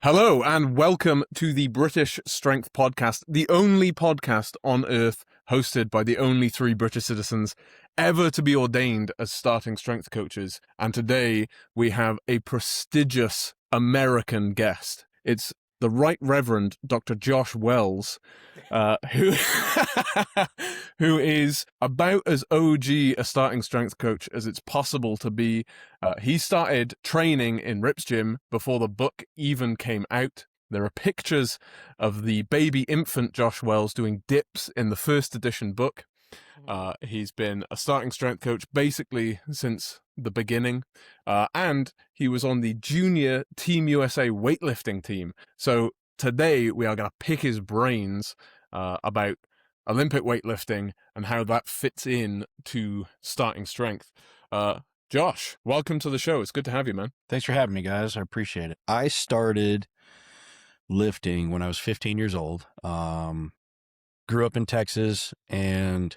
Hello and welcome to the British Strength Podcast, the only podcast on earth hosted by the only 3 British citizens ever to be ordained as starting strength coaches. And today we have a prestigious American guest. It's the Right Reverend Dr. Josh Wells, who who is about as OG a starting strength coach as it's possible to be. He started training in Rip's gym before the book even came out. There are pictures of the baby infant Josh Wells doing dips in the first edition book. He's been a starting strength coach basically since the beginning, and he was on the junior Team USA weightlifting team. So today we are going to pick his brains about Olympic weightlifting and how that fits in to starting strength. Josh, welcome to the show. It's good to have you, man. Thanks for having me, guys. I appreciate it. I started lifting when I was 15 years old. Grew up in Texas, and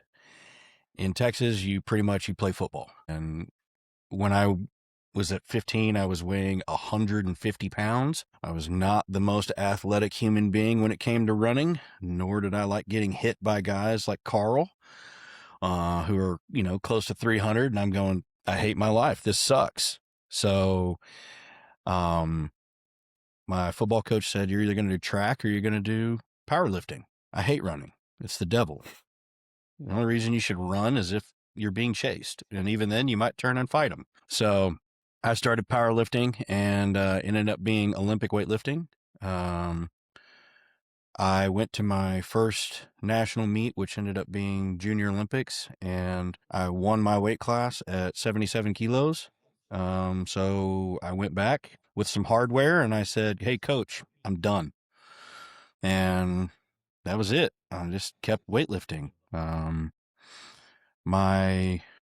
in Texas, you play football. And when I was at 15, I was weighing 150 pounds. I was not the most athletic human being when it came to running, nor did I like getting hit by guys like Carl, who are, close to 300. And I'm going, I hate my life. This sucks. So, my football coach said, you're either going to do track or you're going to do powerlifting. I hate running. It's the devil. The only reason you should run is if you're being chased. And even then you might turn and fight them. So I started powerlifting and ended up being Olympic weightlifting. I went to my first national meet, which ended up being Junior Olympics, and I won my weight class at 77 kilos. So I went back with some hardware and I said, hey, coach, I'm done. And that was it. I just kept weightlifting.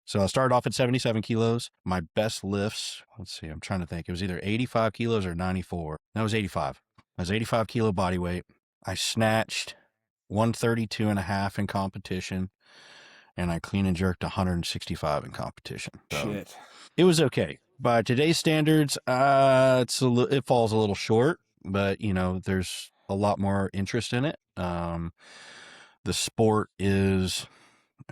So I started off at 77 kilos. My best lifts, let's see, I'm trying to think. It was either 85 kilos or 94. That was 85. I was 85 kilo body weight. I snatched 132 and a half in competition, and I clean and jerked 165 in competition. So Shit. It was okay. By today's standards, it falls a little short, but there's a lot more interest in it. The sport is,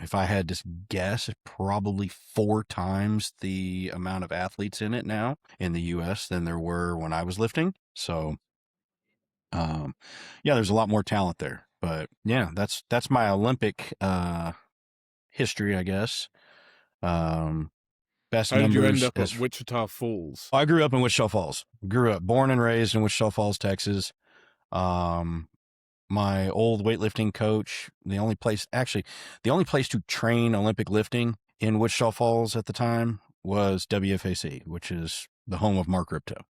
if I had to guess, probably 4 times the amount of athletes in it now in the U.S. than there were when I was lifting. So, there's a lot more talent there. But yeah, that's my Olympic history, I guess. Best How did you numbers end up at Wichita Falls? I grew up in Wichita Falls. Born and raised in Wichita Falls, Texas. My old weightlifting coach, the only place to train Olympic lifting in Wichita Falls at the time was WFAC, which is the home of Mark Ripto.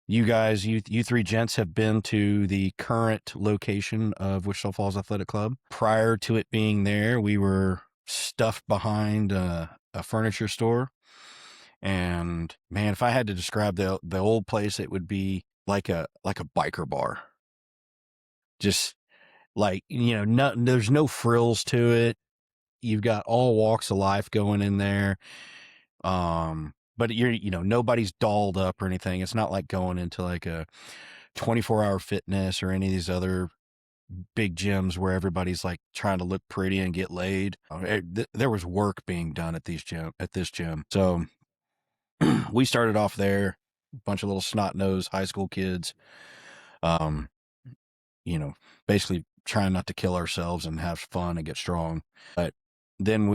You guys, you 3 gents have been to the current location of Wichita Falls Athletic Club. Prior to it being there, we were stuffed behind a furniture store. And man, if I had to describe the old place, it would be like a biker bar. Just like, there's no frills to it. You've got all walks of life going in there. But nobody's dolled up or anything. It's not like going into like a 24-hour fitness or any of these other big gyms where everybody's like trying to look pretty and get laid. There was work being done at this gym. So we started off there, a bunch of little snot-nosed high school kids, basically trying not to kill ourselves and have fun and get strong. But then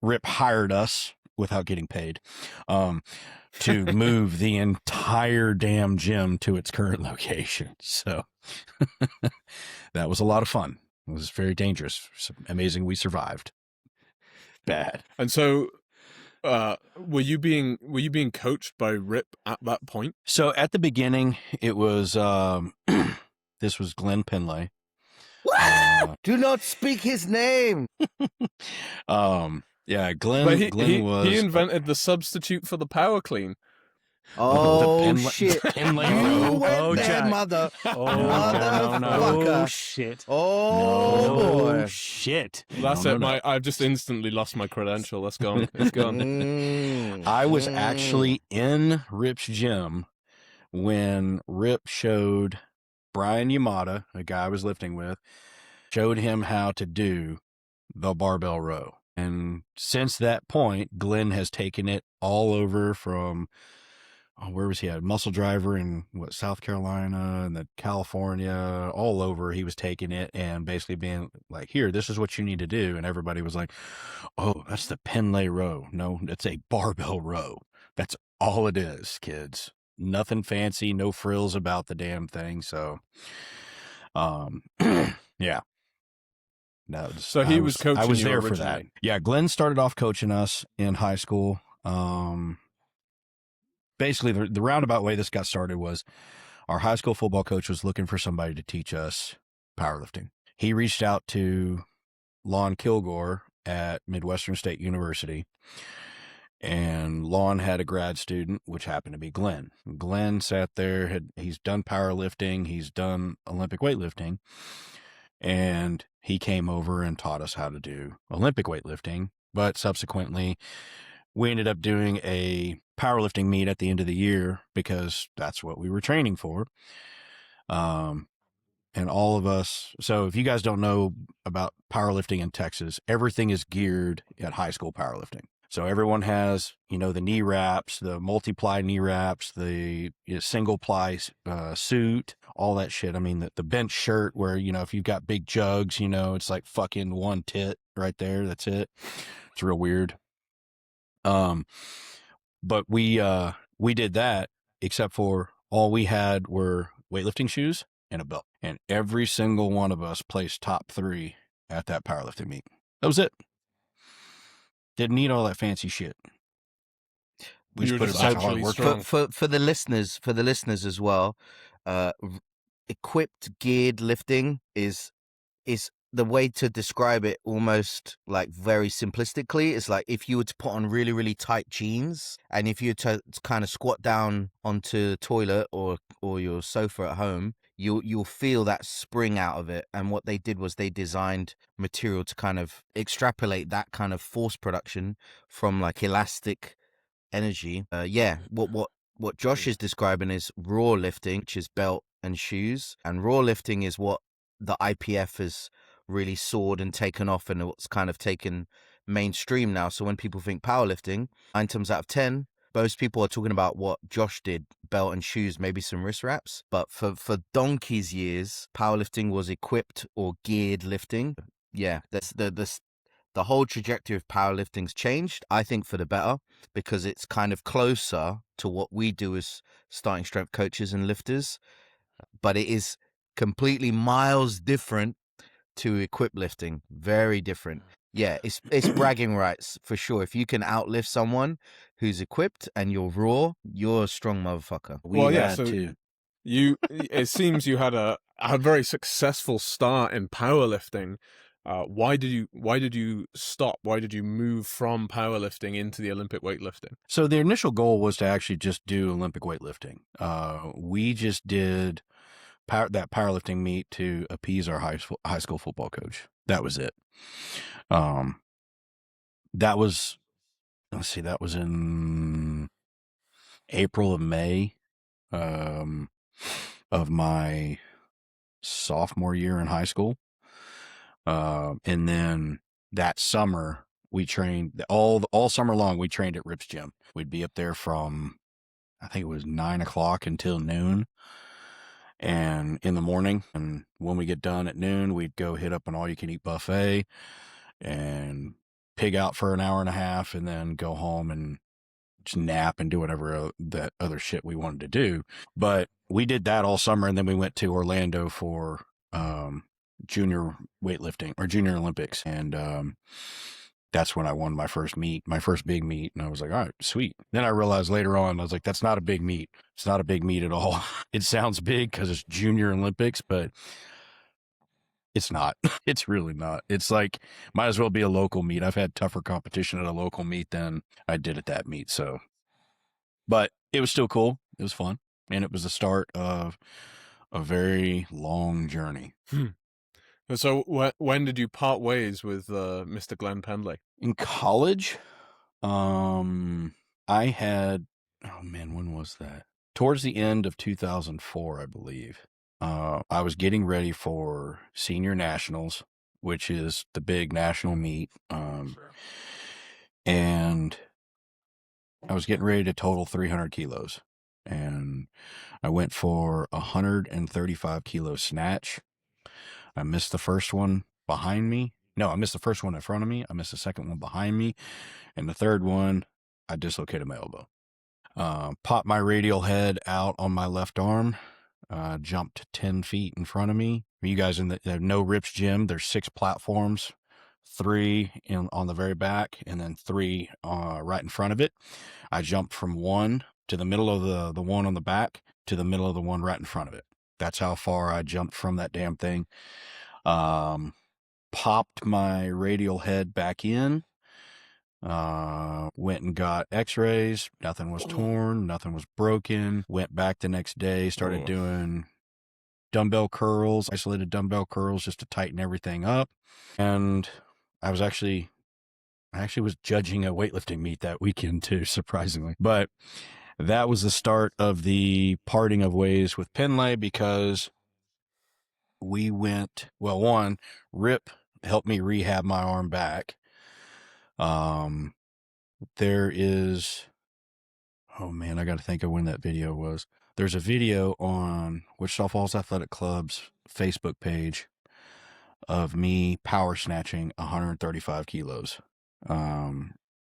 Rip hired us without getting paid, to move the entire damn gym to its current location. So that was a lot of fun. It was very dangerous. It's amazing we survived. Bad. And so, were you being coached by Rip at that point? So at the beginning, it was this was Glenn Penlay. Do not speak his name. Yeah, Glenn. But he invented the substitute for the power clean. Oh, shit. Penlay. You went there, Jack. mother. No. Motherfucker. Oh, shit. Oh, boy. Shit. That's No, it. no. I've just instantly lost my credential. Let's go. It's gone. I was actually in Rip's gym when Rip showed Brian Yamada, a guy I was lifting with, showed him how to do the barbell row. And since that point, Glenn has taken it all over from, where was he at? Muscle Driver in South Carolina and then California, all over. He was taking it and basically being like, here, this is what you need to do. And everybody was like, oh, that's the Penlay row. No, it's a barbell row. That's all it is, kids. Nothing fancy, no frills about the damn thing. So, yeah. So he was coaching I was you there originally. for that. Yeah, Glenn started off coaching us in high school. Basically, the roundabout way this got started was our high school football coach was looking for somebody to teach us powerlifting. He reached out to Lon Kilgore at Midwestern State University, and Lon had a grad student, which happened to be Glenn. Glenn sat there, he's done powerlifting, he's done Olympic weightlifting, and he came over and taught us how to do Olympic weightlifting. But subsequently, we ended up doing a powerlifting meet at the end of the year because that's what we were training for. And all of us, so if you guys don't know about powerlifting in Texas, everything is geared at high school powerlifting. So everyone has, the knee wraps, the multiply knee wraps, the single ply suit, all that shit. I mean, the bench shirt where, if you've got big jugs, it's like fucking one tit right there. That's it. It's real weird. But we did that, except for all we had were weightlifting shoes and a belt. And every single one of us placed top 3 at that powerlifting meet. That was it. Didn't need all that fancy shit. We You just were put just a bunch of hard actually work. strong. For the listeners as well, equipped geared lifting is the way to describe it almost like very simplistically. It's like if you were to put on really, really tight jeans and if you were to kind of squat down onto the toilet or your sofa at home, you'll feel that spring out of it. And what they did was they designed material to kind of extrapolate that kind of force production from like elastic energy. What Josh is describing is raw lifting, which is belt and shoes. And raw lifting is what the IPF has really soared and taken off and what's kind of taken mainstream now. So when people think powerlifting, 9 times out of 10, most people are talking about what Josh did, belt and shoes, maybe some wrist wraps. But for donkey's years, powerlifting was equipped or geared lifting. Yeah, that's the whole trajectory of powerlifting's changed, I think, for the better, because it's kind of closer to what we do as starting strength coaches and lifters. But it is completely miles different to equip lifting. Very different. Yeah, it's bragging rights for sure. If you can outlift someone who's equipped and you're raw, you're a strong motherfucker. It seems you had a very successful start in powerlifting. Why did you stop? Why did you move from powerlifting into the Olympic weightlifting? So the initial goal was to actually just do Olympic weightlifting. We just did that powerlifting meet to appease our high school football coach. That was it. That was in April of May of my sophomore year in high school. And then that summer we trained all summer long. We trained at Rip's gym. We'd be up there from, I think it was 9 o'clock until noon. And in the morning, and when we get done at noon, we'd go hit up an all-you-can-eat buffet and pig out for an hour and a half and then go home and just nap and do whatever that other shit we wanted to do. But we did that all summer, and then we went to Orlando for junior weightlifting or junior Olympics. And that's when I won my first big meet. And I was like, all right, sweet. Then I realized later on, I was like, that's not a big meet. It's not a big meet at all. It sounds big because it's junior Olympics, but it's not. It's really not. It's like, might as well be a local meet. I've had tougher competition at a local meet than I did at that meet. So, but it was still cool. It was fun. And it was the start of a very long journey. So when did you part ways with Mr. Glenn Pendley? In college, I had, when was that? towards the end of 2004, I believe. I was getting ready for senior nationals, which is the big national meet. And I was getting ready to total 300 kilos. And I went for 135 kilo snatch. I missed the first one behind me. No, I missed the first one in front of me. I missed the second one behind me. And the third one, I dislocated my elbow. Popped my radial head out on my left arm. Jumped 10 feet in front of me. You guys in the No Rips gym, there's 6 platforms, 3 on the very back, and then 3 right in front of it. I jumped from one to the middle of the one on the back to the middle of the one right in front of it. That's how far I jumped from that damn thing. Popped my radial head back in. Went and got x-rays. Nothing was torn. Nothing was broken. Went back the next day, started doing dumbbell curls, isolated dumbbell curls just to tighten everything up. And I actually was judging a weightlifting meet that weekend too, surprisingly. But that was the start of the parting of ways with Penlay, because we went, well, one, Rip helped me rehab my arm back. There is, oh man, I got to think of when that video was. There's a video on Wichita Falls Athletic Club's Facebook page of me power snatching 135 kilos. And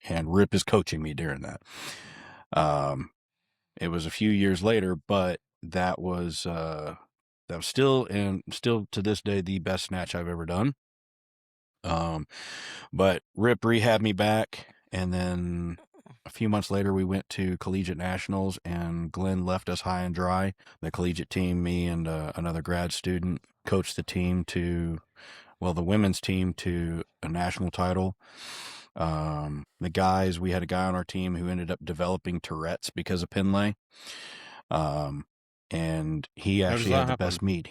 Rip is coaching me during that. It was a few years later, but that was still to this day the best snatch I've ever done. But Rip rehabbed me back, and then a few months later we went to collegiate nationals, and Glenn left us high and dry. The collegiate team, me and another grad student, coached the team the women's team to a national title. The guys, we had a guy on our team who ended up developing Tourette's because of Penlay. And he actually had the best meet.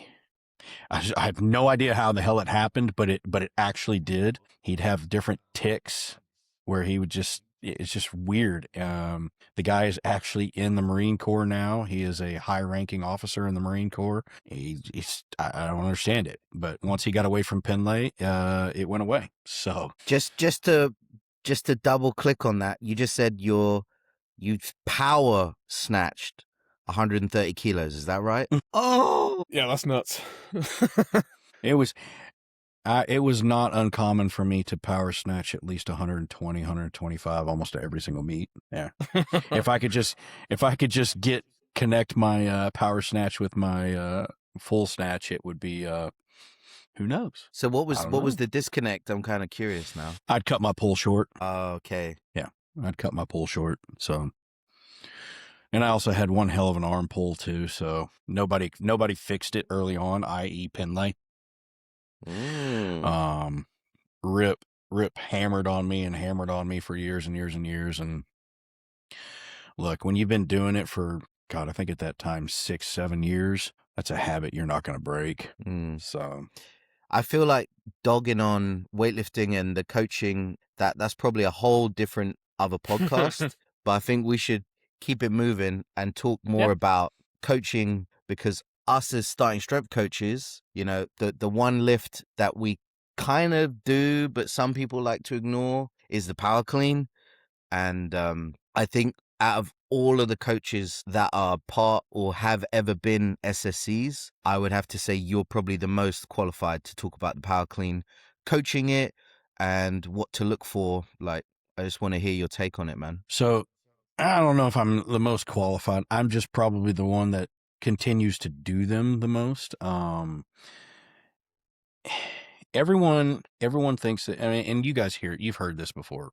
I have no idea how the hell it happened, but it actually did. He'd have different tics where he would it's just weird. The guy is actually in the Marine Corps now. He is a high-ranking officer in the Marine Corps. I don't understand it, but once he got away from Penlay, it went away. So just to double click on that, you just said you power snatched 130 kilos. Is that right? Oh, yeah, that's nuts. It was not uncommon for me to power snatch at least 120, 125 almost at every single meet. Yeah. if I could just connect my power snatch with my full snatch, it would be who knows? So what was the disconnect? I'm kind of curious now. I'd cut my pull short. Oh, okay. Yeah. I'd cut my pull short. So, and I also had one hell of an arm pull too. So nobody fixed it early on, i.e. Penlay. Rip hammered on me for years and years and years. And look, when you've been doing it for, God, I think at that time, 6-7 years, that's a habit you're not going to break. So I feel like dogging on weightlifting and the coaching, that's probably a whole different other podcast, but I think we should keep it moving and talk more about coaching, because us as starting strength coaches, the one lift that we kind of do, but some people like to ignore, is the power clean. And I think out of all of the coaches that are part or have ever been SSCs, I would have to say you're probably the most qualified to talk about the power clean, coaching it, and what to look for. Like, I just want to hear your take on it, man. So I don't know if I'm the most qualified. I'm just probably the one that continues to do them the most. Everyone thinks that, and you guys you've heard this before.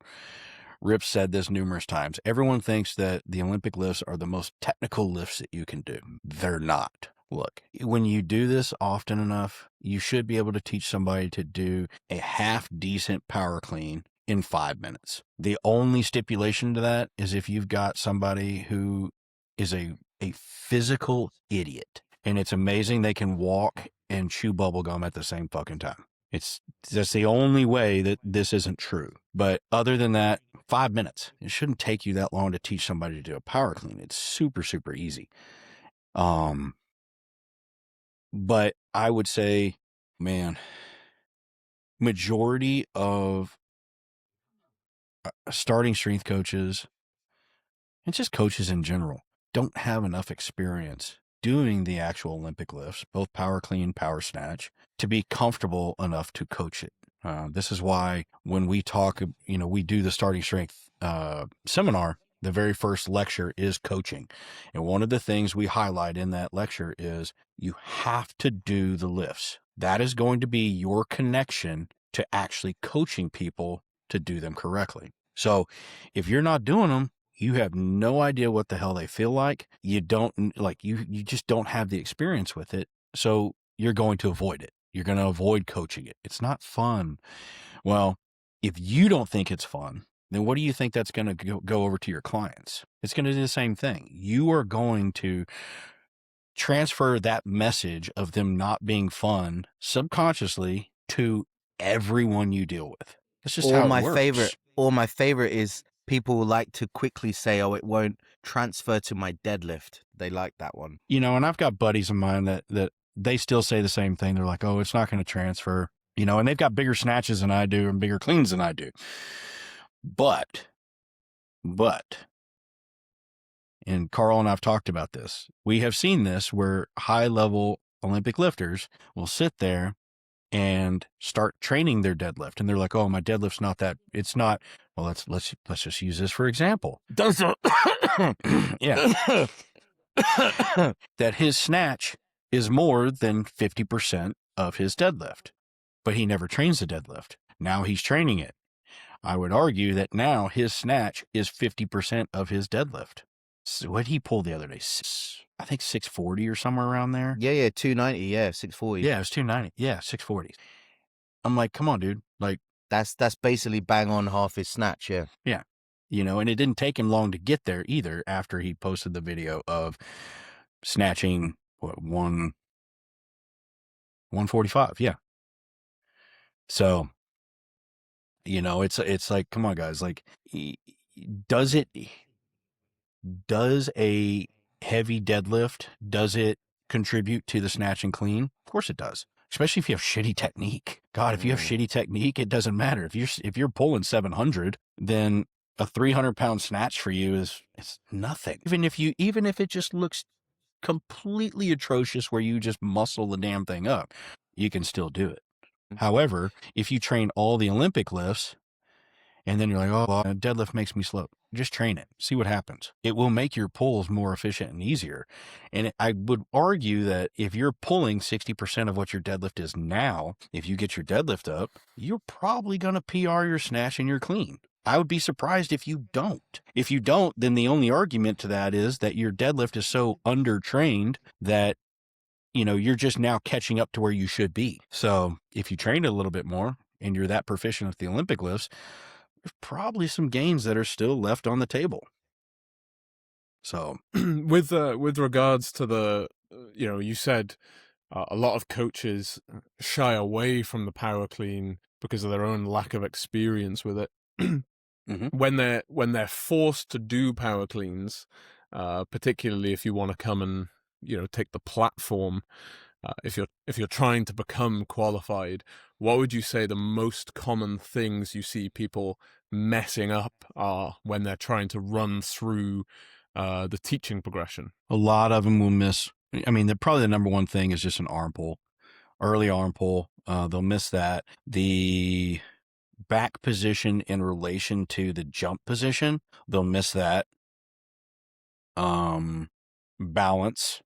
Rip said this numerous times. Everyone thinks that the Olympic lifts are the most technical lifts that you can do. They're not. Look, when you do this often enough, you should be able to teach somebody to do a half decent power clean in 5 minutes. The only stipulation to that is if you've got somebody who is a physical idiot, and it's amazing they can walk and chew bubble gum at the same fucking time. That's the only way that this isn't true. But other than that, 5 minutes. It shouldn't take you that long to teach somebody to do a power clean. It's super, super easy. But I would say, man, majority of starting strength coaches and just coaches in general don't have enough experience doing the actual Olympic lifts, both power clean, power snatch, to be comfortable enough to coach it. This is why when we talk, we do the starting strength seminar, the very first lecture is coaching. And one of the things we highlight in that lecture is you have to do the lifts. That is going to be your connection to actually coaching people to do them correctly. So if you're not doing them, you have no idea what the hell they feel like. You don't like, you just don't have the experience with it. So you're going to avoid it. You're going to avoid coaching it. It's not fun. Well, if you don't think it's fun, then what do you think that's going to go over to your clients? It's going to do the same thing. You are going to transfer that message of them not being fun subconsciously to everyone you deal with. That's just how it works. My favorite is people like to quickly say, "Oh, it won't transfer to my deadlift." They like that one. And I've got buddies of mine that they still say the same thing. They're like, "Oh, it's not going to transfer," and they've got bigger snatches than I do and bigger cleans than I do. But, and Carl and I've talked about this. We have seen this where high-level Olympic lifters will sit there and start training their deadlift, and they're like, "Oh, my deadlift's not that. It's not." Well, let's just use this for example. Yeah, that his snatch is more than 50% of his deadlift, but he never trains the deadlift. Now he's training it. I would argue that now his snatch is 50% of his deadlift. So what did he pull the other day? I think 640 or somewhere around there. Yeah, 290. Yeah, 640. Yeah, it was 290. Yeah, 640. I'm like, come on, dude. Like that's basically bang on half his snatch. Yeah. Yeah. And it didn't take him long to get there either after he posted the video of snatching 145. Yeah. So, it's like, come on, guys. Like, does a heavy deadlift, does it contribute to the snatch and clean? Of course it does. Especially if you have shitty technique. God, if you have shitty technique, it doesn't matter. If you're pulling 700, then a 300-pound snatch for you it's nothing. Even if it just looks completely atrocious where you just muscle the damn thing up, you can still do it. However, if you train all the Olympic lifts and then you're like, "Oh, well, deadlift makes me slow," just train it. See what happens. It will make your pulls more efficient and easier. And I would argue that if you're pulling 60% of what your deadlift is now, if you get your deadlift up, you're probably going to PR your snatch and your clean. I would be surprised if you don't. If you don't, then the only argument to that is that your deadlift is so undertrained that, you're just now catching up to where you should be. So if you train it a little bit more and you're that proficient with the Olympic lifts, there's probably some gains that are still left on the table. So with regards to the, you said a lot of coaches shy away from the power clean because of their own lack of experience with it. Mhm. When they're forced to do power cleans, particularly if you want to come and take the platform, if you're trying to become qualified, what would you say the most common things you see people messing up are when they're trying to run through the teaching progression? a lot of them will miss. I mean, probably the number one thing is just an arm pull, early arm pull. They'll miss that. The back position in relation to the jump position, they'll miss that. Balance.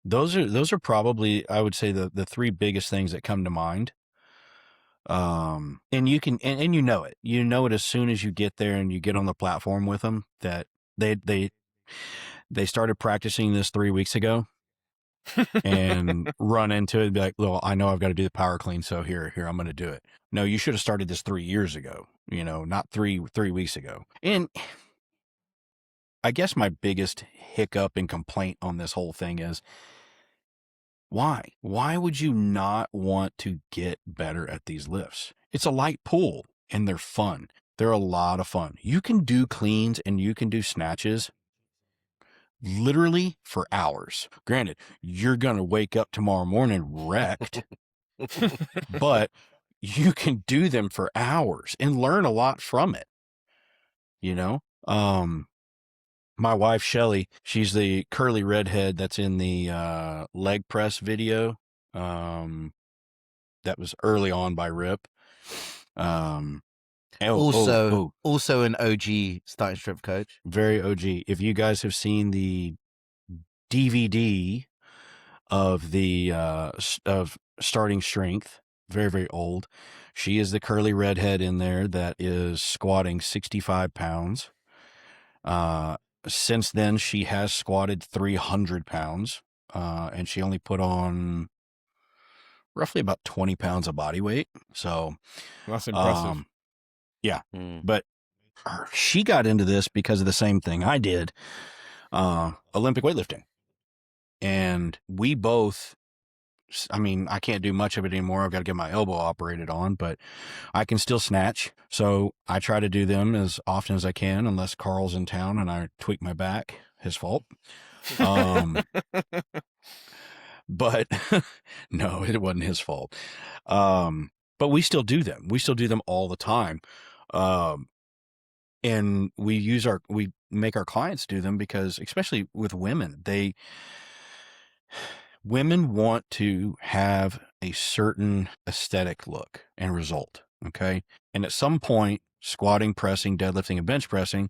Those are probably, I would say, the three biggest things that come to mind. And you can, and you know it as soon as you get there and you get on the platform with them that they started practicing this 3 weeks ago and run into it and be like, "Well, I know I've got to do the power clean, so here I'm going to do it." No, you should have started this 3 years ago, not three weeks ago. And I guess my biggest hiccup and complaint on this whole thing is, why? Why would you not want to get better at these lifts? It's a light pull and they're fun. They're a lot of fun. You can do cleans and you can do snatches literally for hours. Granted, you're going to wake up tomorrow morning wrecked, but you can do them for hours and learn a lot from it. You know, my wife, Shelly, she's the curly redhead that's in the leg press video. That was early on by Rip. Also an OG starting strength coach. Very OG. If you guys have seen the DVD of the of Starting Strength, very, very old, she is the curly redhead in there that is squatting 65 pounds. Since then, she has squatted 300 pounds, and she only put on roughly about 20 pounds of body weight. So that's impressive. Yeah. But she got into this because of the same thing I did, Olympic weightlifting. And we both, I mean, I can't do much of it anymore. I've got to get my elbow operated on, but I can still snatch. So I try to do them as often as I can, unless Carl's in town and I tweak my back. His fault. But no, it wasn't his fault. But we still do them. We still do them all the time. And we make our clients do them because, especially with women, women want to have a certain aesthetic look and result. Okay. And at some point, squatting, pressing, deadlifting, and bench pressing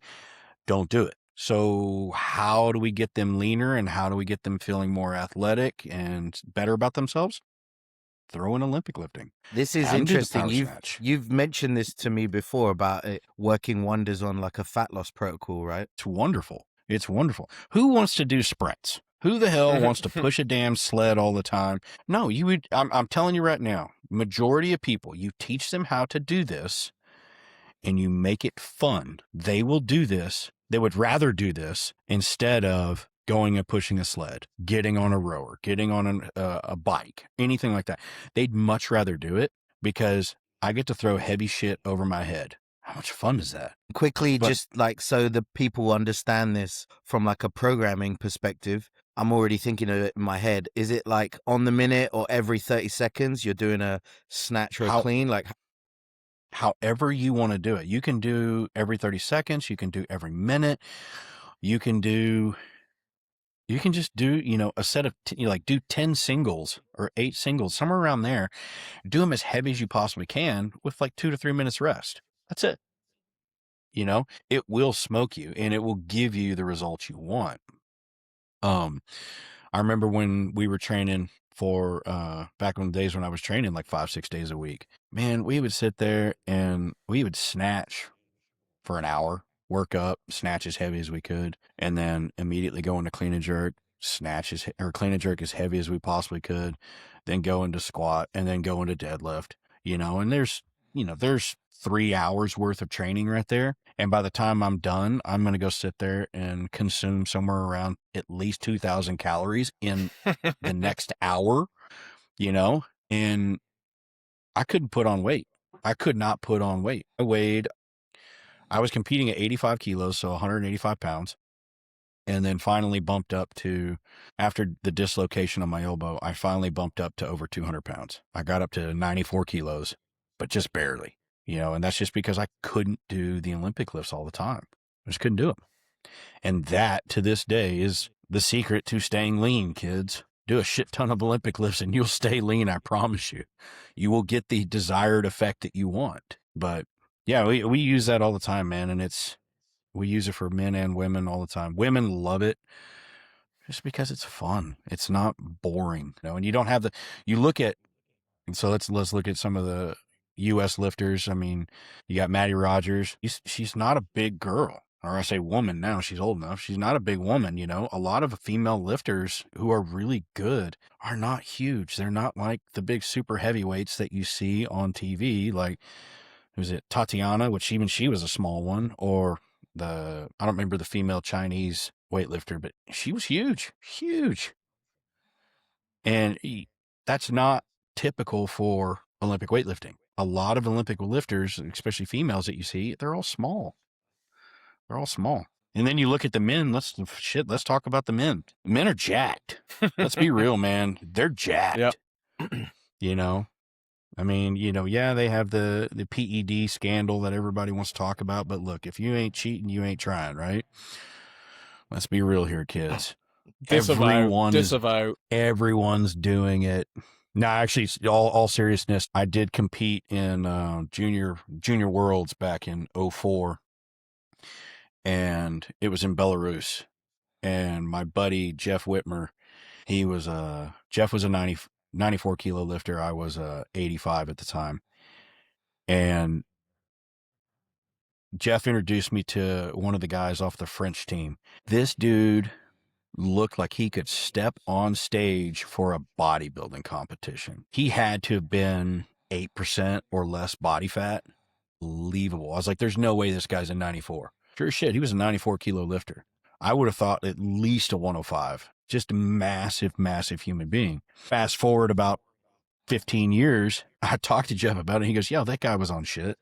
don't do it. So how do we get them leaner and how do we get them feeling more athletic and better about themselves? Throw in Olympic lifting. This is interesting. You've mentioned this to me before about it working wonders on like a fat loss protocol, right? It's wonderful. It's wonderful. Who wants to do sprints? Who the hell wants to push a damn sled all the time? No, you would. I'm telling you right now, majority of people, you teach them how to do this and you make it fun. They will do this. They would rather do this instead of going and pushing a sled, getting on a rower, getting on a bike, anything like that. They'd much rather do it because I get to throw heavy shit over my head. How much fun is that? Quickly, just like so the people understand this from like a programming perspective, I'm already thinking of it in my head. Is it like on the minute or every 30 seconds you're doing a snatch or a clean? Like however you want to do it. You can do every 30 seconds. You can do every minute. You can just do, a set of, do 10 singles or 8 singles, somewhere around there. Do them as heavy as you possibly can with like 2 to 3 minutes rest. That's it. It will smoke you and it will give you the results you want. I remember when we were training for, back in the days when I was training like 5-6 days a week, man, we would sit there and we would snatch for an hour, work up, snatch as heavy as we could, and then immediately go into clean and jerk, clean and jerk as heavy as we possibly could, then go into squat and then go into deadlift, and there's 3 hours worth of training right there. And by the time I'm done, I'm going to go sit there and consume somewhere around at least 2,000 calories in the next hour, and I couldn't put on weight. I could not put on weight. I was competing at 85 kilos, so 185 pounds. And then finally bumped up to, after the dislocation of my elbow, I finally bumped up to over 200 pounds. I got up to 94 kilos, but just barely, and that's just because I couldn't do the Olympic lifts all the time. I just couldn't do them. And that, to this day, is the secret to staying lean, kids. Do a shit ton of Olympic lifts and you'll stay lean, I promise you. You will get the desired effect that you want. But yeah, we use that all the time, man. And we use it for men and women all the time. Women love it just because it's fun. It's not boring, and you don't have so let's look at some of the U.S. lifters. I mean, you got Maddie Rogers. She's not a big girl, or I say woman now. She's old enough. She's not a big woman, A lot of female lifters who are really good are not huge. They're not like the big super heavyweights that you see on TV, like, who's it, Tatiana, which even she was a small one, or I don't remember the female Chinese weightlifter, but she was huge. And that's not typical for Olympic weightlifting. a lot of Olympic lifters, especially females that you see, they're all small. They're all small. And then you look at the men. Let's talk about the men. Men are jacked. Let's be real, man. They're jacked. Yep. You know, I mean, yeah, they have the PED scandal that everybody wants to talk about. But look, if you ain't cheating, you ain't trying, right? Let's be real here, kids. Disavow. Everyone's doing it. No, actually, all seriousness, I did compete in junior worlds back in 2004. And it was in Belarus. And my buddy, Jeff Whitmer, Jeff was a 94 kilo lifter. I was 85 at the time. And Jeff introduced me to one of the guys off the French team. This dude looked like he could step on stage for a bodybuilding competition. He had to have been 8% or less body fat. Unbelievable. I was like, there's no way this guy's a 94. Sure as shit, he was a 94 kilo lifter. I would have thought at least a 105. Just a massive, massive human being. Fast forward about 15 years, I talked to Jeff about it. He goes, yeah, that guy was on shit.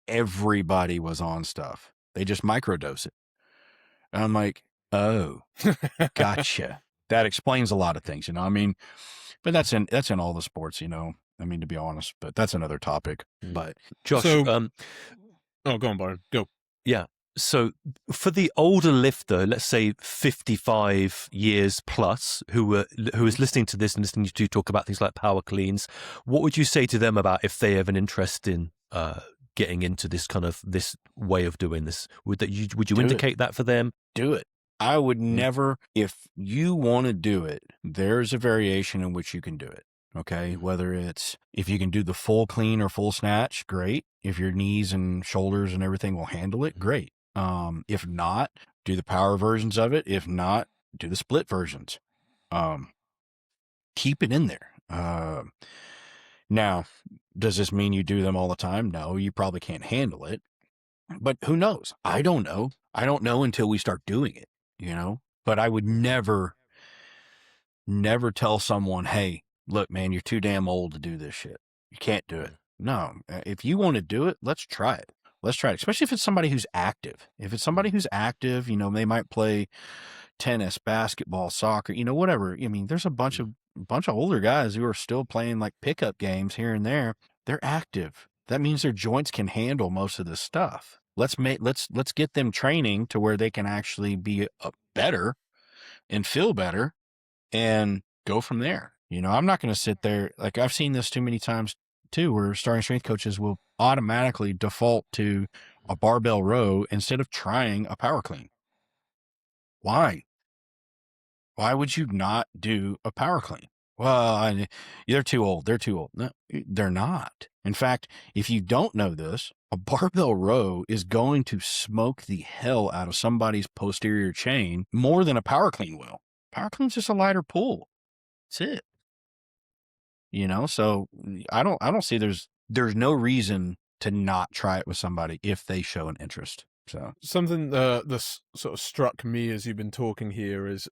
Everybody was on stuff. They just microdose it. And I'm like, oh, gotcha. That explains a lot of things, I mean, but that's in all the sports, I mean, to be honest, but that's another topic. But Josh, go on, Byron. Go. Yeah. So for the older lifter, let's say 55 years plus, who is listening to this and listening to you talk about things like power cleans, what would you say to them about if they have an interest in getting into this way of doing this? Would you indicate that for them? Do it. I would never, if you want to do it, there's a variation in which you can do it. Okay. Whether it's, if you can do the full clean or full snatch, great. If your knees and shoulders and everything will handle it, great. If not, do the power versions of it. If not, do the split versions. Keep it in there. Now, does this mean you do them all the time? No, you probably can't handle it, but who knows? I don't know. I don't know until we start doing it, but I would never tell someone, hey, look, man, you're too damn old to do this shit. You can't do it. No, if you want to do it, let's try it. Let's try it, especially if it's somebody who's active. If it's somebody who's active, they might play tennis, basketball, soccer, whatever. I mean, there's a bunch of older guys who are still playing like pickup games here and there. They're active. That means their joints can handle most of this stuff. Let's get them training to where they can actually be better and feel better and go from there. I'm not going to sit there. Like, I've seen this too many times too, where starting strength coaches will automatically default to a barbell row instead of trying a power clean. Why would you not do a power clean? Well, they're too old. They're too old. No, they're not. In fact, if you don't know this, a barbell row is going to smoke the hell out of somebody's posterior chain more than a power clean will. Power clean's just a lighter pull. That's it. So I don't see there's no reason to not try it with somebody if they show an interest. So something that sort of struck me as you've been talking here is,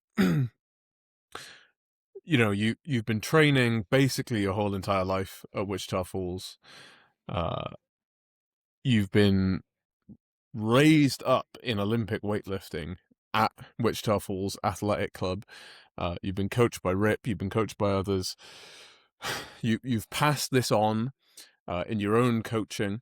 you've been training basically your whole entire life at Wichita Falls. You've been raised up in Olympic weightlifting at Wichita Falls Athletic Club. You've been coached by Rip. You've been coached by others. You've passed this on in your own coaching.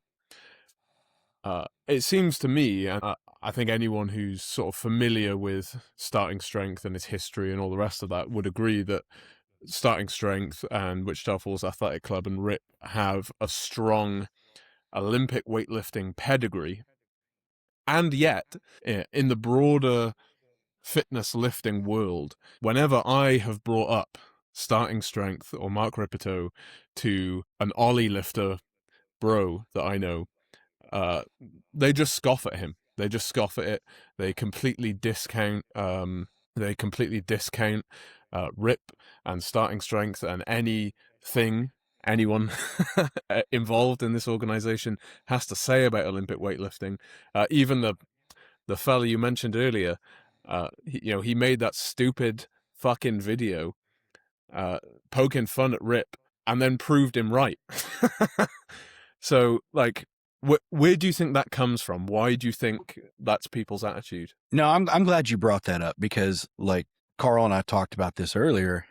It seems to me, and I think anyone who's sort of familiar with Starting Strength and its history and all the rest of that would agree that Starting Strength and Wichita Falls Athletic Club and RIP have a strong Olympic weightlifting pedigree. And yet, in the broader fitness lifting world, whenever I have brought up Starting Strength or Mark Ripito to an Ollie lifter bro that I know, they just scoff at him. They just scoff at it. They completely discount Rip and Starting Strength and anyone involved in this organization has to say about Olympic weightlifting. Even the fella you mentioned earlier, he made that stupid fucking video poking fun at Rip and then proved him right. So, like, where do you think that comes from? Why do you think that's people's attitude? No, I'm glad you brought that up because, like, Carl and I talked about this earlier.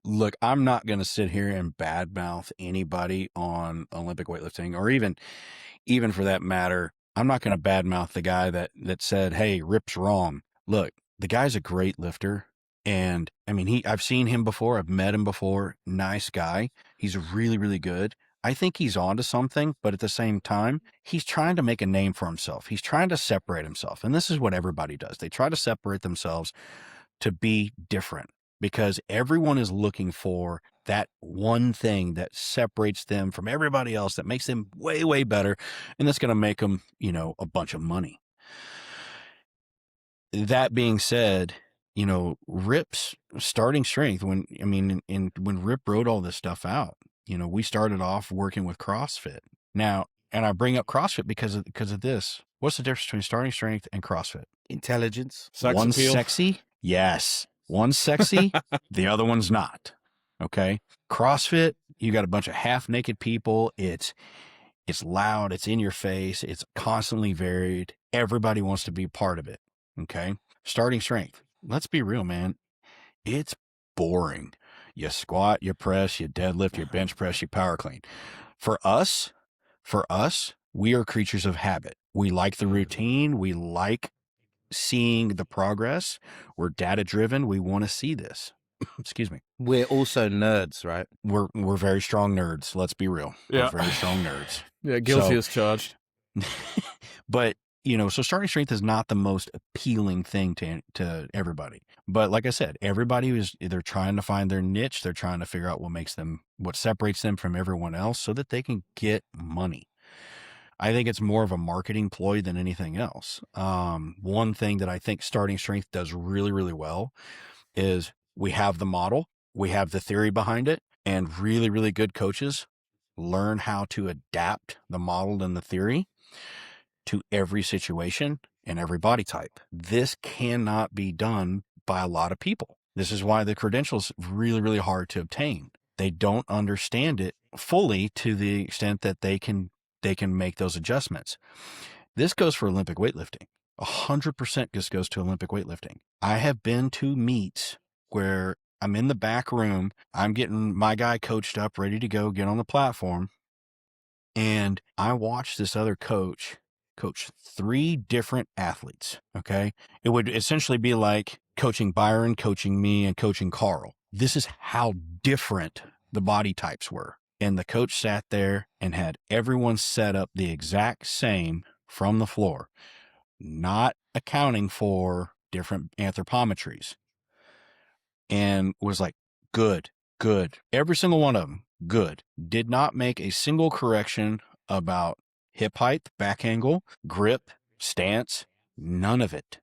Look, I'm not going to sit here and badmouth anybody on Olympic weightlifting, or even for that matter, I'm not going to badmouth the guy that said, "Hey, Rip's wrong." Look, the guy's a great lifter, and I mean, I've seen him before, I've met him before. Nice guy. He's really, really good. I think he's onto something, but at the same time, he's trying to make a name for himself. He's trying to separate himself, and this is what everybody does. They try to separate themselves to be different because everyone is looking for that one thing that separates them from everybody else, that makes them way, way better, and that's going to make them, a bunch of money. That being said, Rip's starting strength, when Rip wrote all this stuff out, we started off working with CrossFit. Now, and I bring up CrossFit because of this. What's the difference between starting strength and CrossFit? Intelligence. One's sexy. Yes. One's sexy. The other one's not. Okay. CrossFit, you got a bunch of half naked people. It's loud. It's in your face. It's constantly varied. Everybody wants to be part of it. Okay. Starting strength. Let's be real, man. It's boring. You squat, you press, you deadlift, you bench press, you power clean. For us, we are creatures of habit. We like the routine. We like seeing the progress. We're data driven. We want to see this. Excuse me. We're also nerds, right? We're very strong nerds. Let's be real. Yeah. We're very strong nerds. Yeah, guilty as charged. But, so starting strength is not the most appealing thing to everybody. But like I said, everybody they're trying to find their niche. They're trying to figure out what separates them from everyone else so that they can get money. I think it's more of a marketing ploy than anything else. One thing that I think starting strength does really, really well is we have the model, we have the theory behind it, and really, really good coaches learn how to adapt the model and the theory to every situation and every body type. This cannot be done by a lot of people. This is why the credential's really, really hard to obtain. They don't understand it fully to the extent that they can make those adjustments. This goes for Olympic weightlifting. 100% this goes to Olympic weightlifting. I have been to meets where I'm in the back room. I'm getting my guy coached up, ready to go, get on the platform. And I watched this other coach 3 different athletes. Okay. It would essentially be like coaching Byron, coaching me, and coaching Carl. This is how different the body types were. And the coach sat there and had everyone set up the exact same from the floor, not accounting for different anthropometries. And was like, good. Every single one of them, good. Did not make a single correction about hip height, back angle, grip, stance. None of it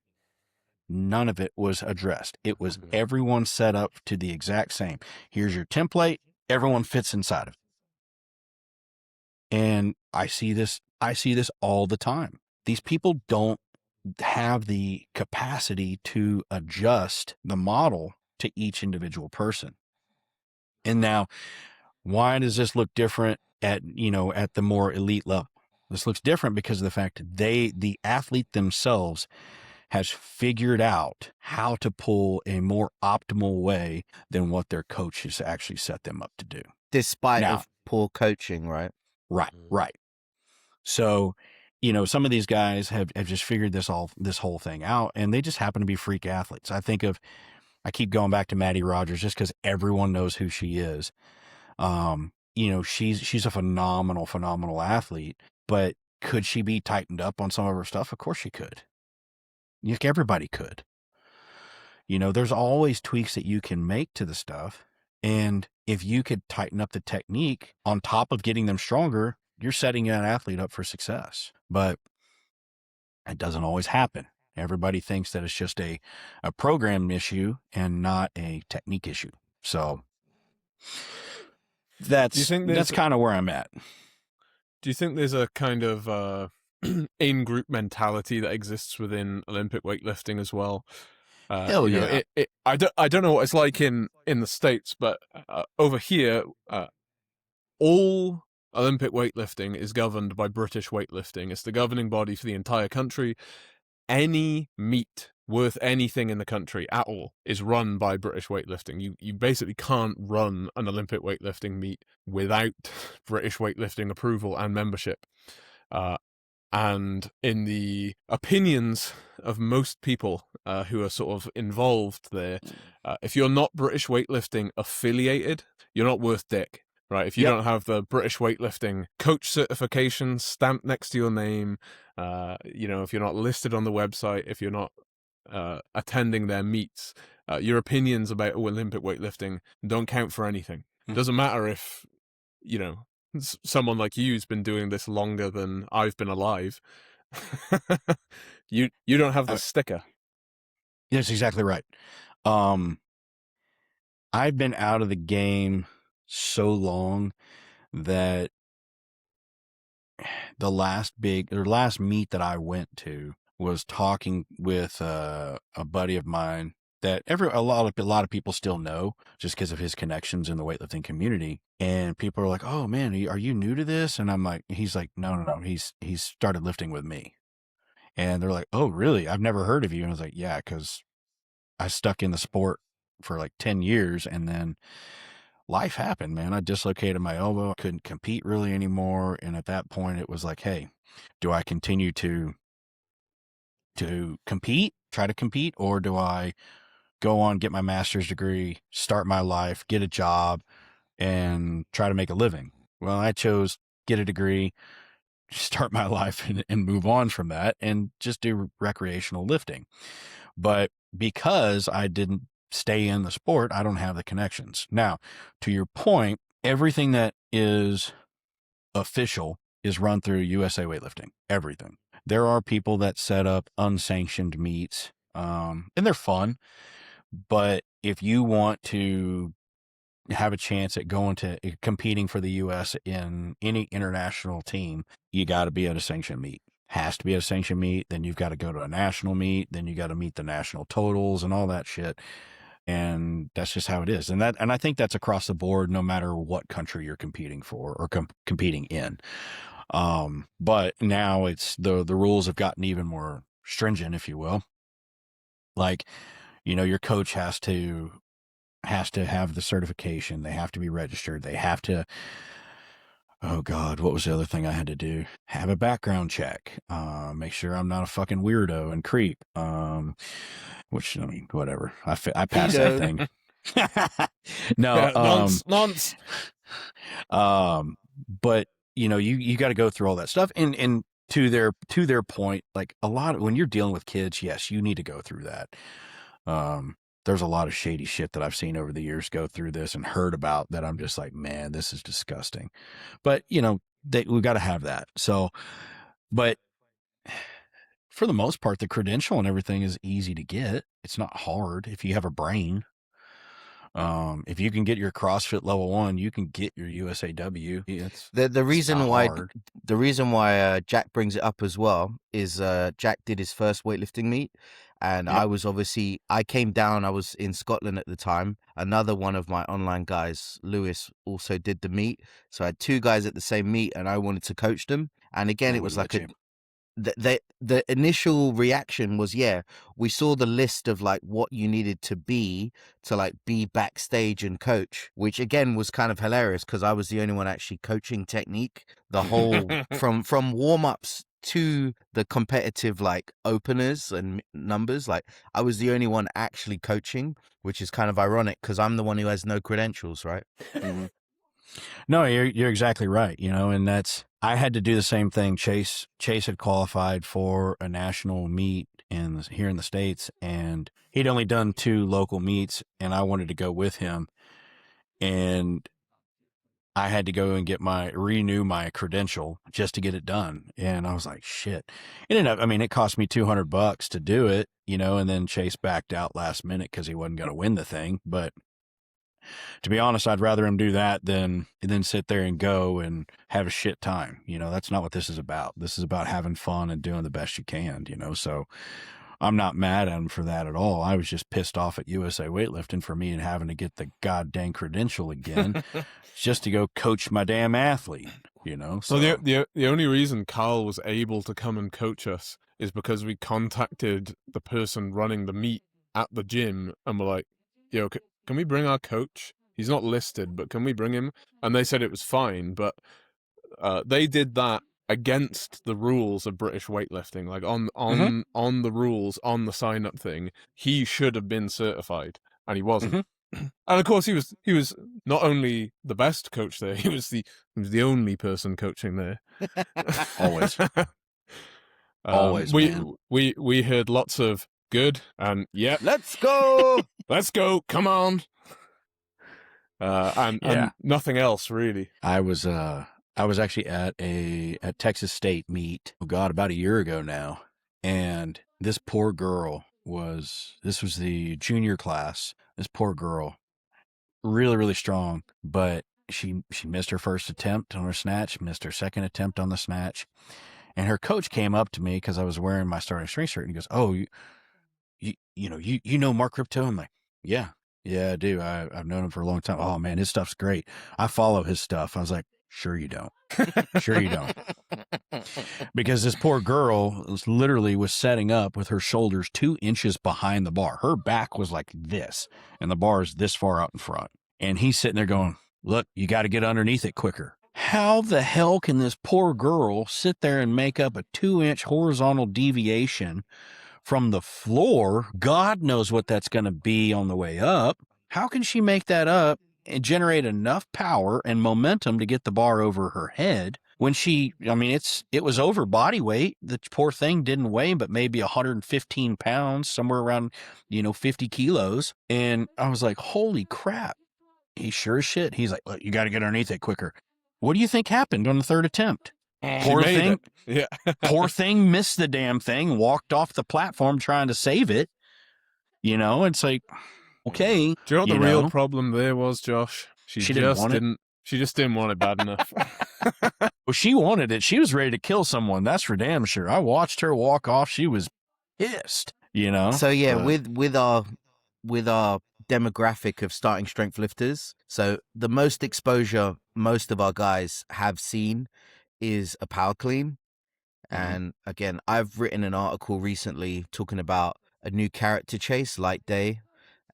was addressed. It was everyone set up to the exact same. Here's your template. Everyone fits inside of it. And I see this all the time. These people don't have the capacity to adjust the model to each individual person. And now, why does this look different at the more elite level? This looks different because of the fact the athlete themselves has figured out how to pull a more optimal way than what their coach has actually set them up to do. Despite of poor coaching, right? Right. So, some of these guys have just figured this whole thing out, and they just happen to be freak athletes. I keep going back to Maddie Rogers just because everyone knows who she is. She's a phenomenal athlete, but could she be tightened up on some of her stuff? Of course she could. Everybody could. There's always tweaks that you can make to the stuff. And if you could tighten up the technique on top of getting them stronger, you're setting that athlete up for success. But it doesn't always happen. Everybody thinks that it's just a program issue and not a technique issue. So that's kind of where I'm at. Do you think there's a kind of in-group mentality that exists within Olympic weightlifting as well? Hell yeah. I don't know what it's like in the States, but over here, all Olympic weightlifting is governed by British weightlifting. It's the governing body for the entire country. Any meet worth anything in the country at all is run by British weightlifting. You basically can't run an Olympic weightlifting meet without British weightlifting approval and membership. And in the opinions of most people who are sort of involved there, if you're not British weightlifting affiliated, you're not worth dick. Right, if you don't have the British weightlifting coach certification stamped next to your name, if you're not listed on the website, if you're not attending their meets, your opinions about Olympic weightlifting don't count for anything. It doesn't matter if, someone like you's been doing this longer than I've been alive. You don't have the sticker. That's exactly right. I've been out of the game so long that the last meet that I went to was talking with a buddy of mine that a lot of people still know just because of his connections in the weightlifting community. And people are like, "Oh man, are you new to this?" And I'm like, he's like, no. He's started lifting with me. And they're like, "Oh really? I've never heard of you." And I was like, "Yeah, because I stuck in the sport for like 10 years and then life happened, man. I dislocated my elbow. I couldn't compete really anymore. And at that point, it was like, hey, do I continue to compete, try to compete, or do I go on, get my master's degree, start my life, get a job, and try to make a living? Well, I chose get a degree, start my life, and move on from that and just do recreational lifting. But because I didn't stay in the sport, I don't have the connections. Now, to your point, everything that is official is run through USA Weightlifting. Everything. There are people that set up unsanctioned meets, and they're fun. But if you want to have a chance at going to competing for the U.S. in any international team, you got to be at a sanctioned meet. Has to be a sanctioned meet. Then you've got to go to a national meet. Then you got to meet the national totals and all that shit. And that's just how it is. And I think that's across the board, no matter what country you're competing for or competing in. But now it's the rules have gotten even more stringent, if you will. Like, your coach has to have the certification. They have to be registered. They have to, oh God, what was the other thing I had to do? Have a background check. Make sure I'm not a fucking weirdo and creep. Which, I mean, whatever. I passed that thing. No, nonce. But you got to go through all that stuff, and to their point, like when you're dealing with kids, yes, you need to go through that. There's a lot of shady shit that I've seen over the years go through this and heard about that. I'm just like, man, this is disgusting. But we got to have that. So, but for the most part, the credential and everything is easy to get. It's not hard if you have a brain. If you can get your CrossFit level 1, you can get your USAW. The reason why Jack brings it up as well is Jack did his first weightlifting meet, and I came down. I was in Scotland at the time. Another one of my online guys, Lewis, also did the meet. So I had two guys at the same meet, and I wanted to coach them. And again, it was like the initial reaction was, we saw the list of like what you needed to be backstage and coach, which again was kind of hilarious because I was the only one actually coaching technique, the whole from warm-ups to the competitive like openers and numbers. Like I was the only one actually coaching, which is kind of ironic because I'm the one who has no credentials, right? Mm-hmm. No, you're exactly right. And I had to do the same thing. Chase had qualified for a national meet here in the States, and he'd only done 2 local meets, and I wanted to go with him, and I had to go and renew my credential just to get it done. And I was like, shit. It cost me $200 to do it, and then Chase backed out last minute because he wasn't going to win the thing. But to be honest, I'd rather him do that than sit there and go and have a shit time. That's not what this is about. This is about having fun and doing the best you can, So I'm not mad at him for that at all. I was just pissed off at USA Weightlifting for me and having to get the goddamn credential again just to go coach my damn athlete, you know? So Well, the only reason Carl was able to come and coach us is because we contacted the person running the meet at the gym and were like, yo, can we bring our coach? He's not listed, but can we bring him? And they said it was fine, but they did that against the rules of British weightlifting. Like on the rules, on the sign-up thing, he should have been certified, and he wasn't. And of course, he was not only the best coach there, he was the only person coaching there. Always. Always, man. We heard lots of good and yep, Let's go. let's go, come on. And nothing else really. I was actually at Texas State meet, about a year ago now, and this poor girl this was the junior class. This poor girl, really, really strong, but she missed her first attempt on her snatch, missed her second attempt on the snatch, and her coach came up to me because I was wearing my Starting Strength shirt, and he goes, "Oh, you know Mark Crypto?" I'm like, "Yeah, I do. I've known him for a long time. Oh man, his stuff's great. I follow his stuff." I was like, "Sure you don't. Sure you don't." Because this poor girl was setting up with her shoulders 2 inches behind the bar. Her back was like this, and the bar is this far out in front. And he's sitting there going, "Look, you got to get underneath it quicker." How the hell can this poor girl sit there and make up a 2-inch horizontal deviation from the floor? God knows what that's going to be on the way up. How can she make that up and generate enough power and momentum to get the bar over her head when it was over body weight. The poor thing didn't weigh but maybe 115 pounds, somewhere around, 50 kilos. And I was like, holy crap. He sure as shit. He's like, look, you got to get underneath it quicker. What do you think happened on the third attempt? Poor thing. Yeah. Poor thing missed the damn thing, walked off the platform trying to save it. It's like, okay. Do you know what the real problem there was, Josh? She just didn't want it bad enough. Well, she wanted it. She was ready to kill someone. That's for damn sure. I watched her walk off. She was pissed, So yeah, with our demographic of starting strength lifters, so the most exposure most of our guys have seen is a power clean. And again, I've written an article recently talking about a new carrot to chase, light day,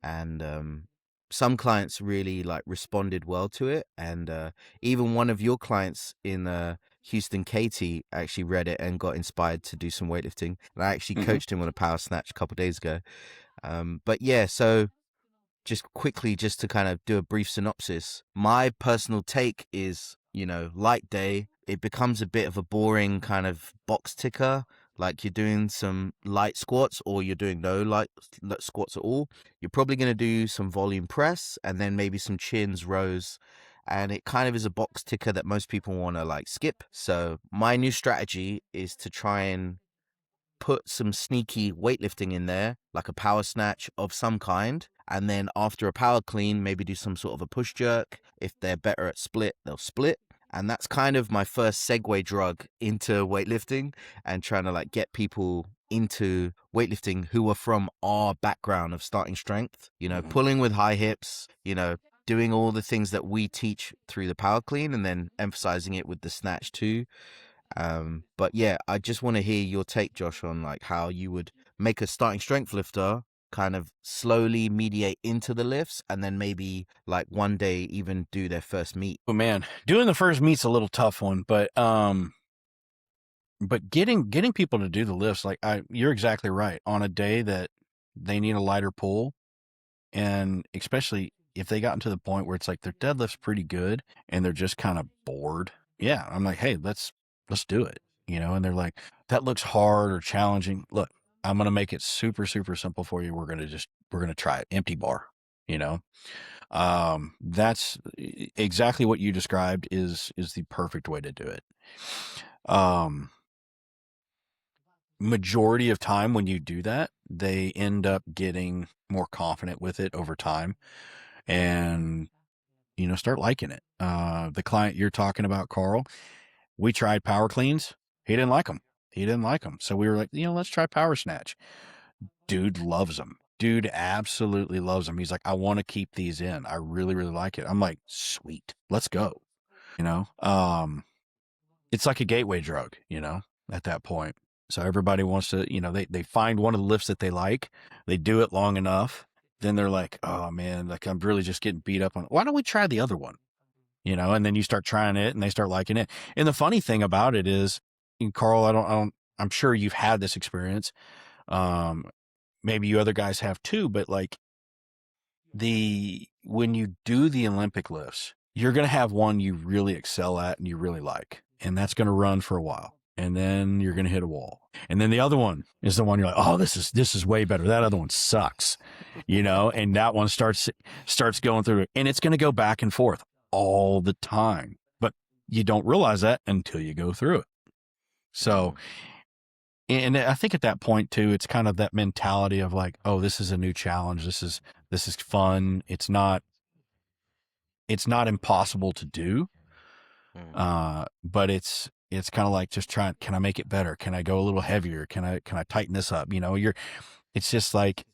and some clients really responded well to it, and even one of your clients in Houston, Katy, actually read it and got inspired to do some weightlifting. And I actually coached him on a power snatch a couple of days ago. But yeah, so just quickly, just to kind of do a brief synopsis, my personal take is, light day, it becomes a bit of a boring kind of box ticker. Like you're doing some light squats or you're doing no light squats at all. You're probably going to do some volume press and then maybe some chins, rows. And it kind of is a box ticker that most people want to skip. So my new strategy is to try and put some sneaky weightlifting in there, like a power snatch of some kind. And then after a power clean, maybe do some sort of a push jerk. If they're better at split, they'll split. And that's kind of my first segue drug into weightlifting and trying to get people into weightlifting who are from our background of starting strength, pulling with high hips, doing all the things that we teach through the power clean and then emphasizing it with the snatch too. But yeah, I just want to hear your take, Josh, on how you would make a starting strength lifter kind of slowly mediate into the lifts and then maybe one day even do their first meet. Oh man, doing the first meet's a little tough one, but getting people to do the lifts, you're exactly right. On a day that they need a lighter pull, and especially if they gotten to the point where it's their deadlift's pretty good and they're just kind of bored. Yeah, I'm like, hey, let's do it, and they're like, that looks hard or challenging. Look, I'm going to make it super, super simple for you. We're going to try it. Empty bar, that's exactly what you described is the perfect way to do it. Majority of time when you do that, they end up getting more confident with it over time and, start liking it. The client you're talking about, Carl, we tried power cleans. He didn't like them. So we were like, let's try power snatch. dude loves them. Dude absolutely loves them. He's like, I want to keep these in. I really, really like it. I'm like, sweet, let's go. It's like a gateway drug, at that point. So everybody wants to, they find one of the lifts that they like. They do it long enough. Then they're like, oh man, like I'm really just getting beat up on it. Why don't we try the other one? And then you start trying it and they start liking it. And the funny thing about it is, Carl, I'm sure you've had this experience. Maybe you other guys have too, but like when you do the Olympic lifts, you're going to have one you really excel at and you really like, and that's going to run for a while. And then you're going to hit a wall. And then the other one is the one you're like, oh, this is way better. That other one sucks, and that one starts going through it, and it's going to go back and forth all the time, but you don't realize that until you go through it. So, and I think at that point too, it's kind of that mentality of like, oh, this is a new challenge. This is fun. It's not impossible to do. But it's kind of like just trying, can I make it better? Can I go a little heavier? Can I tighten this up? It's just like,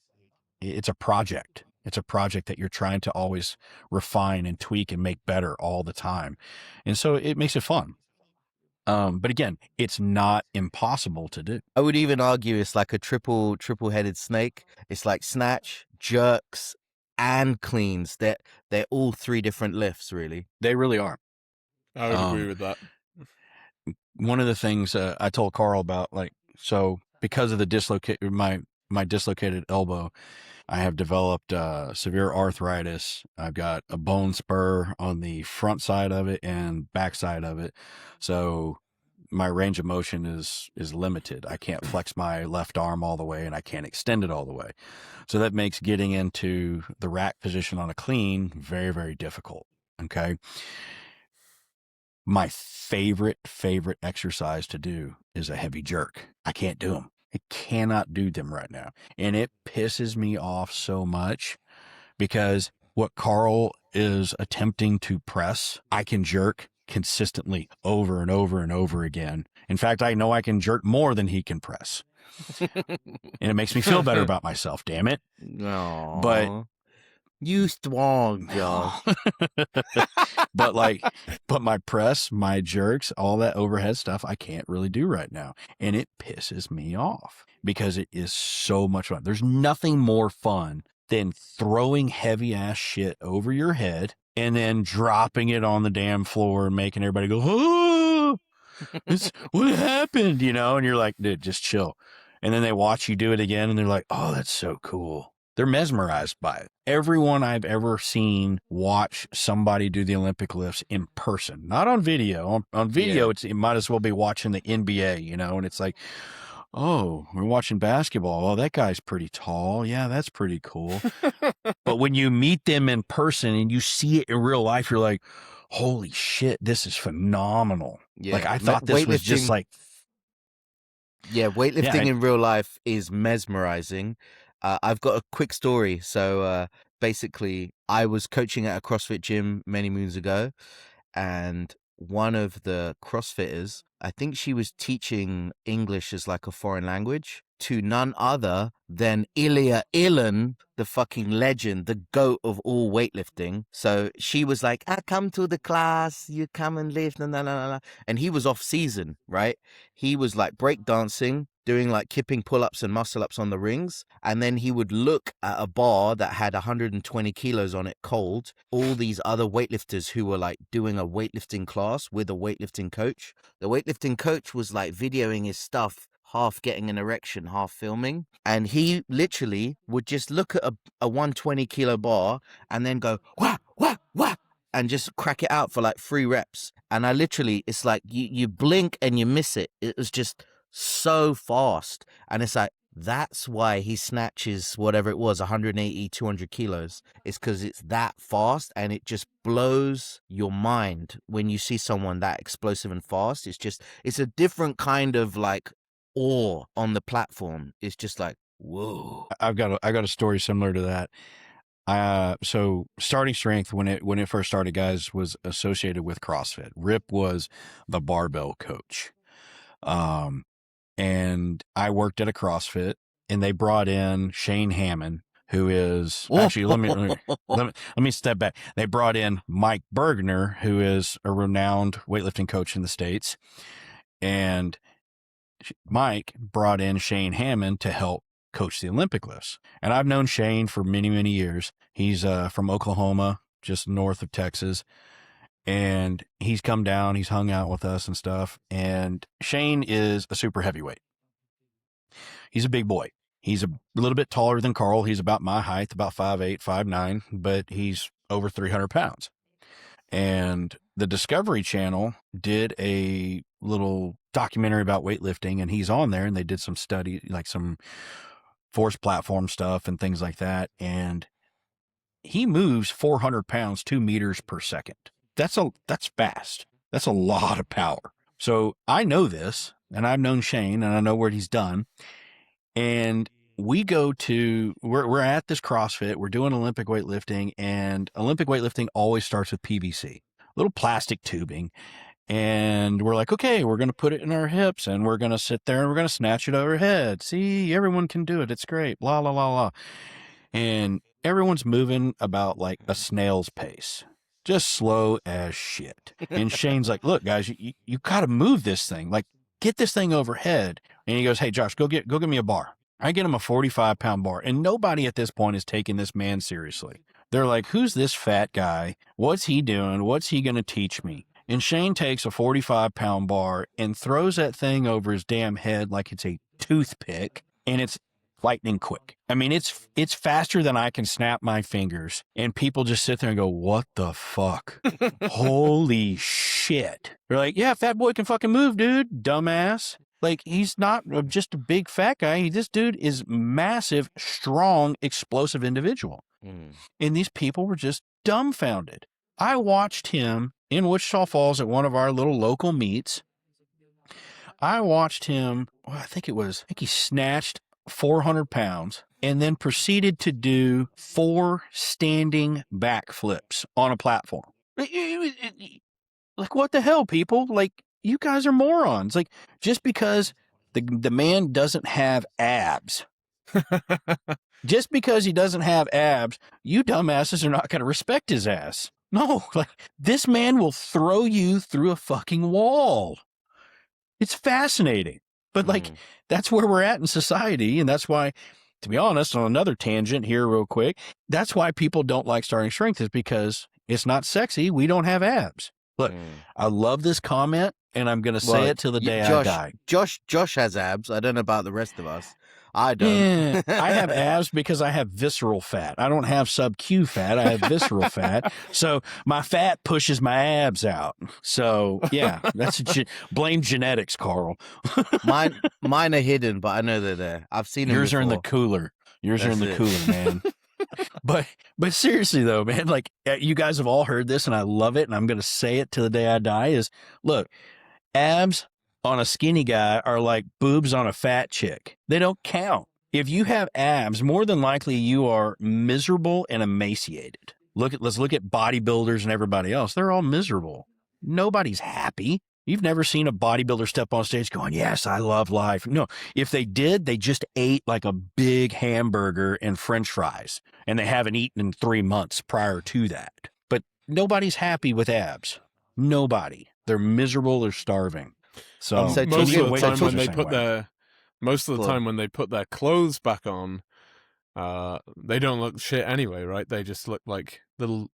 it's a project. It's a project that you're trying to always refine and tweak and make better all the time. And so it makes it fun. But again, it's not impossible to do. I would even argue it's like a triple-headed snake. It's like snatch, jerks, and cleans. They're all three different lifts, really. They really are. I would agree with that. One of the things I told Carl about, like, so because of the my dislocated elbow, I have developed severe arthritis. I've got a bone spur on the front side of it and back side of it. So my range of motion is limited. I can't flex my left arm all the way and I can't extend it all the way. So that makes getting into the rack position on a clean very, very difficult. Okay. My favorite exercise to do is a heavy jerk. I can't do them. I cannot do them right now. And it pisses me off so much because what Carl is attempting to press, I can jerk consistently over and over and over again. In fact, I know I can jerk more than he can press. And it makes me feel better about myself, damn it. Aww. But you strong, John. but my press, my jerks, all that overhead stuff, I can't really do right now. And it pisses me off because it is so much fun. There's nothing more fun than throwing heavy ass shit over your head and then dropping it on the damn floor and making everybody go, oh, what happened? And you're like, dude, just chill. And then they watch you do it again and they're like, oh, that's so cool. They're mesmerized by it. Everyone I've ever seen watch somebody do the Olympic lifts in person, not on video. On video, yeah. It might as well be watching the NBA, and it's like, oh, we're watching basketball. Oh, that guy's pretty tall. Yeah, that's pretty cool. But when you meet them in person and you see it in real life, you're like, holy shit, this is phenomenal. Yeah. Like I thought this was just like. Yeah, weightlifting in real life is mesmerizing. I've got a quick story. So basically, I was coaching at a CrossFit gym many moons ago, and one of the CrossFitters, I think she was teaching English as like a foreign language to none other than Ilya Ilan, the fucking legend, the GOAT of all weightlifting. So she was like, I come to the class, you come and lift, and he was off season, right? He was like breakdancing, doing like kipping pull-ups and muscle-ups on the rings, and then he would look at a bar that had 120 kilos on it cold, all these other weightlifters who were like doing a weightlifting class with a weightlifting coach. The weightlifting coach was like videoing his stuff, half getting an erection, half filming, and he literally would just look at a 120 kilo bar and then go wah wah wah and just crack it out for like 3 reps. And I literally, it's like you blink and you miss it. It was just so fast. And it's like, that's why he snatches whatever it was, 180, 200 kilos. It's because it's that fast, and it just blows your mind when you see someone that explosive and fast. It's a different kind of like awe on the platform. It's just like, whoa. I got a story similar to that. So Starting Strength, when it first started, guys, was associated with CrossFit. Rip was the barbell coach. And I worked at a CrossFit, and they brought in Shane Hammond, who is actually, let me step back. They brought in Mike Bergner, who is a renowned weightlifting coach in the States. And Mike brought in Shane Hammond to help coach the Olympic lifts. And I've known Shane for many, many years. He's from Oklahoma, just north of Texas. And he's come down, he's hung out with us and stuff. And Shane is a super heavyweight. He's a big boy. He's a little bit taller than Carl. He's about my height, about 5'8", 5'9", but he's over 300 pounds. And the Discovery Channel did a little documentary about weightlifting, and he's on there, and they did some study, like some force platform stuff and things like that. And he moves 400 pounds, 2 meters per second. That's fast. That's a lot of power. So I know this, and I've known Shane, and I know what he's done. And we're at this CrossFit, we're doing Olympic weightlifting, and Olympic weightlifting always starts with PVC, little plastic tubing. And we're like, okay, we're going to put it in our hips, and we're going to sit there and we're going to snatch it overhead. See, everyone can do it. It's great. Blah, blah, blah, blah. And everyone's moving about like a snail's pace, just slow as shit. And Shane's like, look, guys, you got to move this thing. Like, get this thing overhead. And he goes, hey, Josh, go get me a bar. I get him a 45-pound bar. And nobody at this point is taking this man seriously. They're like, who's this fat guy? What's he doing? What's he going to teach me? And Shane takes a 45-pound bar and throws that thing over his damn head like it's a toothpick. And it's lightning quick. I mean, it's faster than I can snap my fingers. And people just sit there and go, what the fuck? Holy shit. They're like, yeah, fat boy can fucking move, dude. Dumbass. Like, he's not just a big fat guy. This dude is massive, strong, explosive individual. And these people were just dumbfounded. I watched him in Wichita Falls at one of our little local meets. I watched him, I think he snatched 400 pounds and then proceeded to do 4 standing backflips on a platform. Like, what the hell, people? Like, you guys are morons. Like, just because the man doesn't have abs, just because he doesn't have abs, you dumbasses are not going to respect his ass. No, like, this man will throw you through a fucking wall. It's fascinating. But, like, that's where we're at in society. And that's why, to be honest, on another tangent here real quick, that's why people don't like Starting Strength, is because it's not sexy. We don't have abs. Look, I love this comment, and I'm going to say it till the day I die. Josh has abs. I don't know about the rest of us. I don't. I have abs because I have visceral fat. I don't have sub-Q fat. I have visceral fat. So my fat pushes my abs out. So, yeah, that's blame genetics, Carl. Mine are hidden, but I know they're there. I've seen them Yours before. are in the cooler. Yours are in the cooler, man. But seriously, though, man, like, you guys have all heard this, and I love it, and I'm going to say it till the day I die, is, look, abs on a skinny guy are like boobs on a fat chick. They don't count. If you have abs, more than likely you are miserable and emaciated. Let's look at bodybuilders and everybody else. They're all miserable. Nobody's happy. You've never seen a bodybuilder step on stage going, yes, I love life. No, if they did, they just ate like a big hamburger and French fries, and they haven't eaten in 3 months prior to that. But nobody's happy with abs. Nobody. They're miserable. They're starving. So most of the time when they put their clothes back on, they don't look shit anyway, right? They just look like little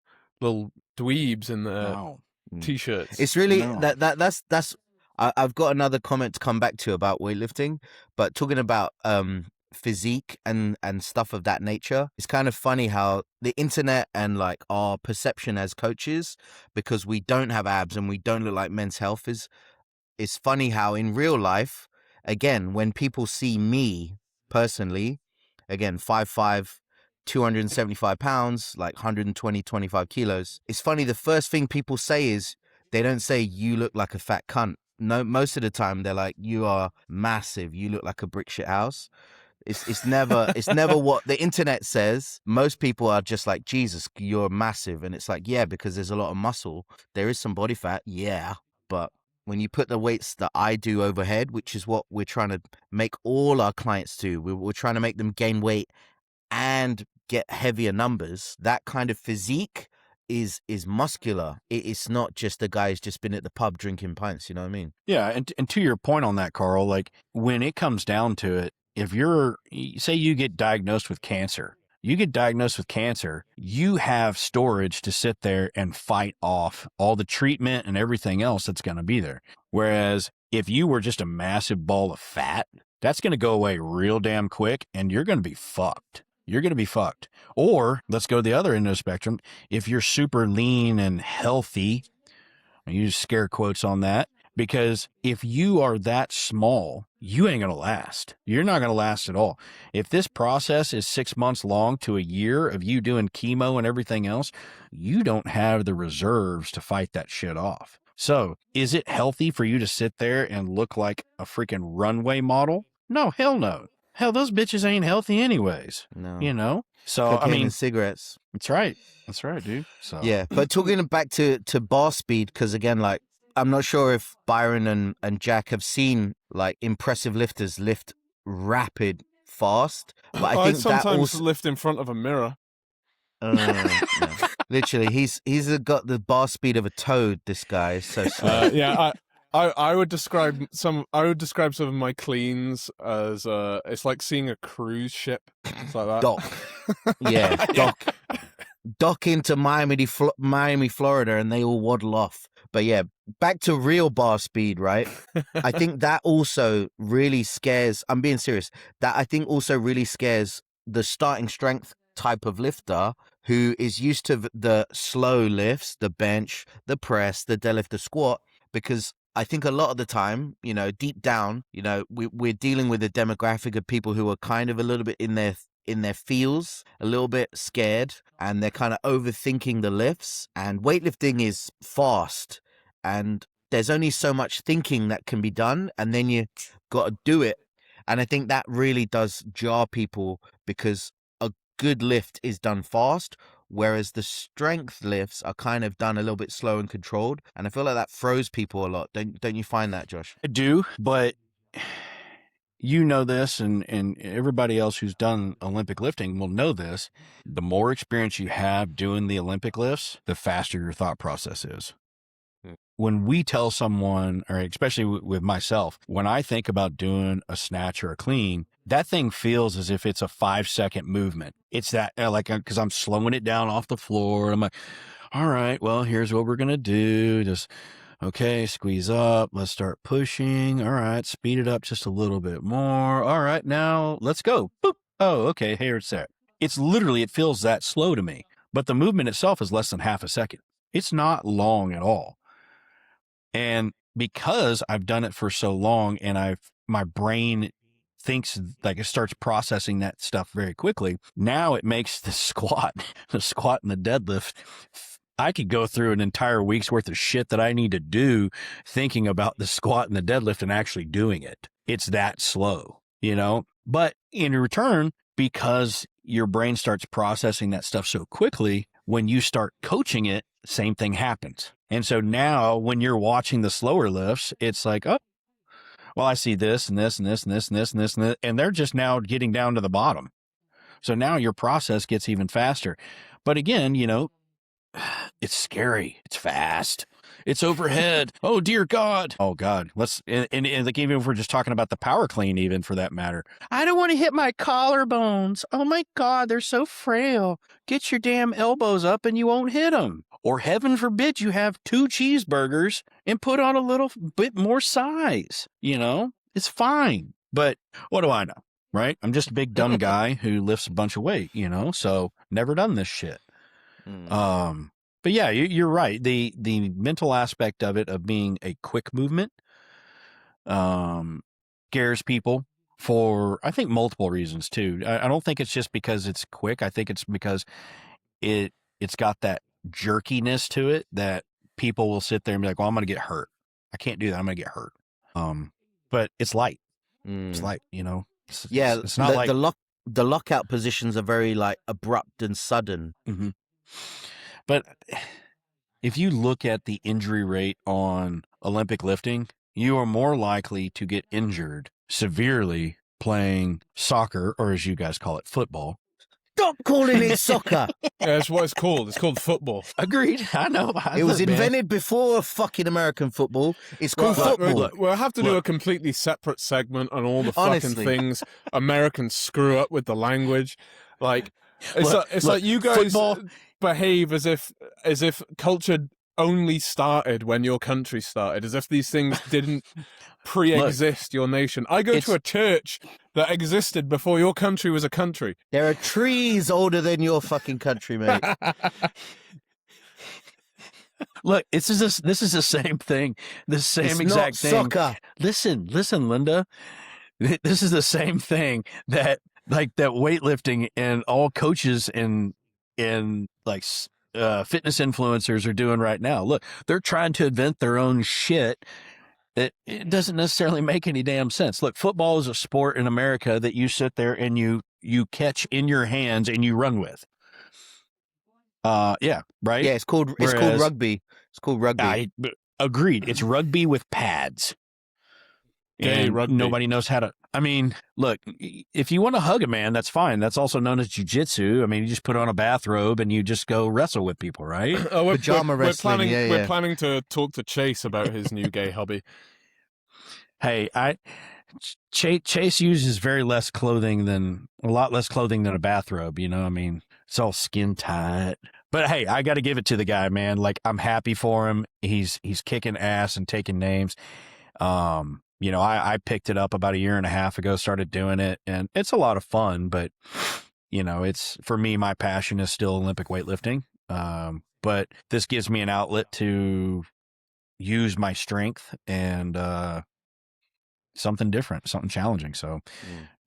dweebs in their t-shirts. It's really that's. I've got another comment to come back to about weightlifting, but talking about physique and stuff of that nature, it's kind of funny how the internet and like our perception as coaches, because we don't have abs and we don't look like Men's Health, it's funny how in real life, again, when people see me personally, again, 5'5", 275 pounds, like 125 kilos, it's funny, the first thing people say is, they don't say, you look like a fat cunt. No, most of the time they're like, you are massive, you look like a brick shit house. It's never what the internet says. Most people are just like, Jesus, you're massive. And it's like, yeah, because there's a lot of muscle. There is some body fat, yeah, but when you put the weights that I do overhead, which is what we're trying to make all our clients do, we're trying to make them gain weight and get heavier numbers. That kind of physique is muscular. It's not just a guy who's just been at the pub drinking pints. You know what I mean? Yeah, and to your point on that, Carl, like when it comes down to it, if say you get diagnosed with cancer, you have storage to sit there and fight off all the treatment and everything else that's going to be there. Whereas if you were just a massive ball of fat, that's going to go away real damn quick and you're going to be fucked. Or let's go to the other end of the spectrum. If you're super lean and healthy, I use scare quotes on that, because if you are that small, you ain't going to last. You're not going to last at all. If this process is 6 months long to a year of you doing chemo and everything else, you don't have the reserves to fight that shit off. So is it healthy for you to sit there and look like a freaking runway model? No, hell no. Hell, those bitches ain't healthy anyways. No. You know? So, Cocaine I mean, and cigarettes. That's right, dude. So Yeah, but talking back to bar speed, because again, like, I'm not sure if Byron and Jack have seen like impressive lifters lift rapid fast, but I think sometimes that also lift in front of a mirror. no. Literally, he's got the bar speed of a toad. This guy is so slow. Yeah, I would describe some of my cleans as it's like seeing a cruise ship. It's like that. Dock. Yeah, dock into Miami, Florida, and they all waddle off. But yeah, back to real bar speed, right? I think that also really scares, I'm being serious, that I think also really scares the starting strength type of lifter who is used to the slow lifts, the bench, the press, the deadlift, the squat, because I think a lot of the time, you know, deep down, you know, we're dealing with a demographic of people who are kind of a little bit in their feels, a little bit scared, and they're kind of overthinking the lifts. And weightlifting is fast, and there's only so much thinking that can be done, and then you got to do it. And I think that really does jar people, because a good lift is done fast, whereas the strength lifts are kind of done a little bit slow and controlled. And I feel like that throws people a lot. Don't you find that, Josh? I do, but you know this, and everybody else who's done Olympic lifting will know this. The more experience you have doing the Olympic lifts, the faster your thought process is. When we tell someone, or especially with myself, when I think about doing a snatch or a clean, that thing feels as if it's a 5-second movement. It's that, like, because I'm slowing it down off the floor. I'm like, all right, well, here's what we're going to do. Just, okay, squeeze up. Let's start pushing. All right, speed it up just a little bit more. All right, now let's go. Boop. Oh, okay, here's that. It's literally, it feels that slow to me. But the movement itself is less than half a second. It's not long at all. And because I've done it for so long, and my brain thinks, like, it starts processing that stuff very quickly. Now it makes the squat and the deadlift. I could go through an entire week's worth of shit that I need to do thinking about the squat and the deadlift and actually doing it. It's that slow, you know? But in return, because your brain starts processing that stuff so quickly, when you start coaching it, same thing happens. And so now when you're watching the slower lifts, it's like, oh, well, I see this and this and this and this and this and this and this, and they're just now getting down to the bottom. So now your process gets even faster. But again, you know, it's scary. It's fast. It's overhead. Oh, dear God. Oh, God. And like, even if we're just talking about the power clean, even for that matter, I don't want to hit my collarbones. Oh, my God. They're so frail. Get your damn elbows up and you won't hit them. Or heaven forbid you have 2 cheeseburgers and put on a little bit more size. You know, it's fine. But what do I know? Right? I'm just a big dumb guy who lifts a bunch of weight, you know, so never done this shit. But yeah, you're right. The mental aspect of it, of being a quick movement, scares people for, I think, multiple reasons too. I don't think it's just because it's quick. I think it's because it's got that jerkiness to it that people will sit there and be like, well, I'm going to get hurt. I can't do that. I'm going to get hurt. But it's light. It's light, you know. It's not like the lockout positions are very like abrupt and sudden. But if you look at the injury rate on Olympic lifting, you are more likely to get injured severely playing soccer, or as you guys call it, football. Stop calling it soccer. Yeah, that's what it's called. It's called football. Agreed. I know. It was Look, man, invented before fucking American football. It's called Well, football. we'll have to do Look. a completely separate segment on all the Honestly. fucking things Americans screw up with the language. Like it's Look, like you guys football- behave as if culture only started when your country started, as if these things didn't pre-exist your nation. I go to a church that existed before your country was a country. There are trees older than your fucking country, mate. Look, this is the same thing. The same It's exact not thing. soccer. Listen, Linda. This is the same thing that weightlifting and all coaches and like fitness influencers are doing right now. Look, they're trying to invent their own shit. It doesn't necessarily make any damn sense. Look, football is a sport in America that you sit there and you catch in your hands and you run with. Yeah, right. Yeah, it's called rugby. It's called rugby. Agreed. It's rugby with pads. Gay And rugby. nobody knows how to. I mean, look, if you want to hug a man, that's fine. That's also known as jiu-jitsu. I mean, you just put on a bathrobe and you just go wrestle with people, right? Pajama wrestling, We're planning to talk to Chase about his new gay hobby. Hey, Chase uses a lot less clothing than a bathrobe. You know, I mean, it's all skin tight. But hey, I got to give it to the guy, man. Like, I'm happy for him. He's kicking ass and taking names. You know, I picked it up about a year and a half ago, started doing it, and it's a lot of fun. But you know, it's, for me, my passion is still Olympic weightlifting. But this gives me an outlet to use my strength and something different, something challenging. So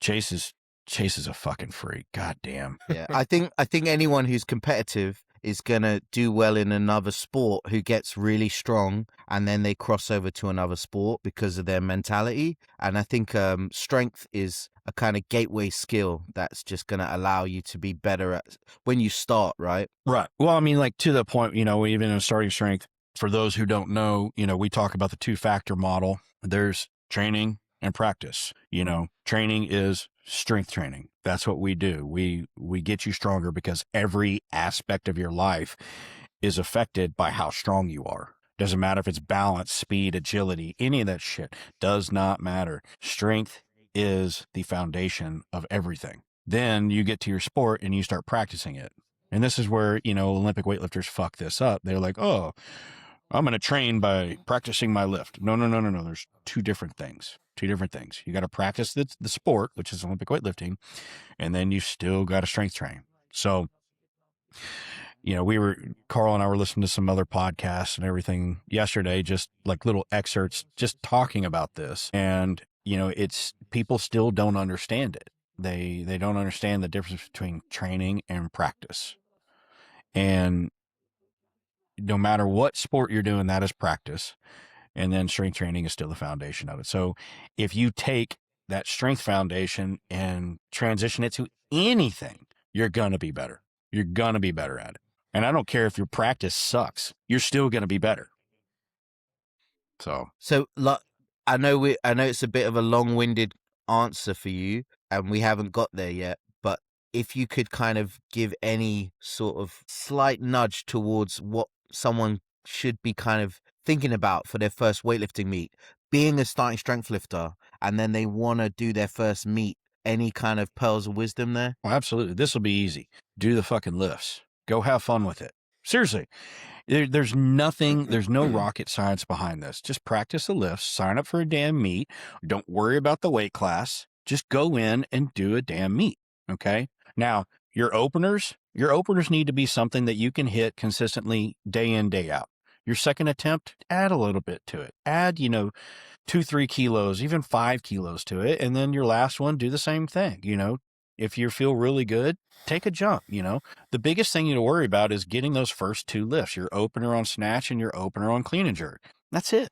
Chase is a fucking freak. God damn. Yeah, I think anyone who's competitive is gonna do well in another sport who gets really strong and then they cross over to another sport because of their mentality. And I think strength is a kind of gateway skill that's just gonna allow you to be better at when you start, right? Right. Well, I mean, like, to the point, you know, even in Starting Strength, for those who don't know, you know, we talk about the 2-factor model. There's training and practice. You know, training is strength training. That's what we do. We get you stronger because every aspect of your life is affected by how strong you are. Doesn't matter if it's balance, speed, agility, any of that shit does not matter. Strength is the foundation of everything. Then you get to your sport and you start practicing it. And this is where, you know, Olympic weightlifters fuck this up. They're like, oh, I'm going to train by practicing my lift. No. There's two different things. You got to practice the sport, which is Olympic weightlifting, and then you still got to strength train. So, you know, Carl and I were listening to some other podcasts and everything yesterday, just like little excerpts, just talking about this. And, you know, it's, people still don't understand it. They don't understand the difference between training and practice. And no matter what sport you're doing, that is practice. And then strength training is still the foundation of it. So if you take that strength foundation and transition it to anything, you're going to be better. You're going to be better at it. And I don't care if your practice sucks, you're still going to be better. So like, I know it's a bit of a long-winded answer for you and we haven't got there yet, but if you could kind of give any sort of slight nudge towards what someone should be kind of thinking about for their first weightlifting meet, being a starting strength lifter, and then they want to do their first meet, any kind of pearls of wisdom there? well, absolutely. This will be easy. Do the fucking lifts. Go have fun with it. Seriously. There's no rocket science behind this. Just practice the lifts, sign up for a damn meet. Don't worry about the weight class. Just go in and do a damn meet. Okay. Now, your openers need to be something that you can hit consistently day in, day out. Your second attempt, add a little bit to it. Add, 2-3 kilos, even 5 kilos to it. And then your last one, do the same thing. If you feel really good, take a jump. The biggest thing you need to worry about is getting those first 2 lifts, your opener on snatch and your opener on clean and jerk. That's it.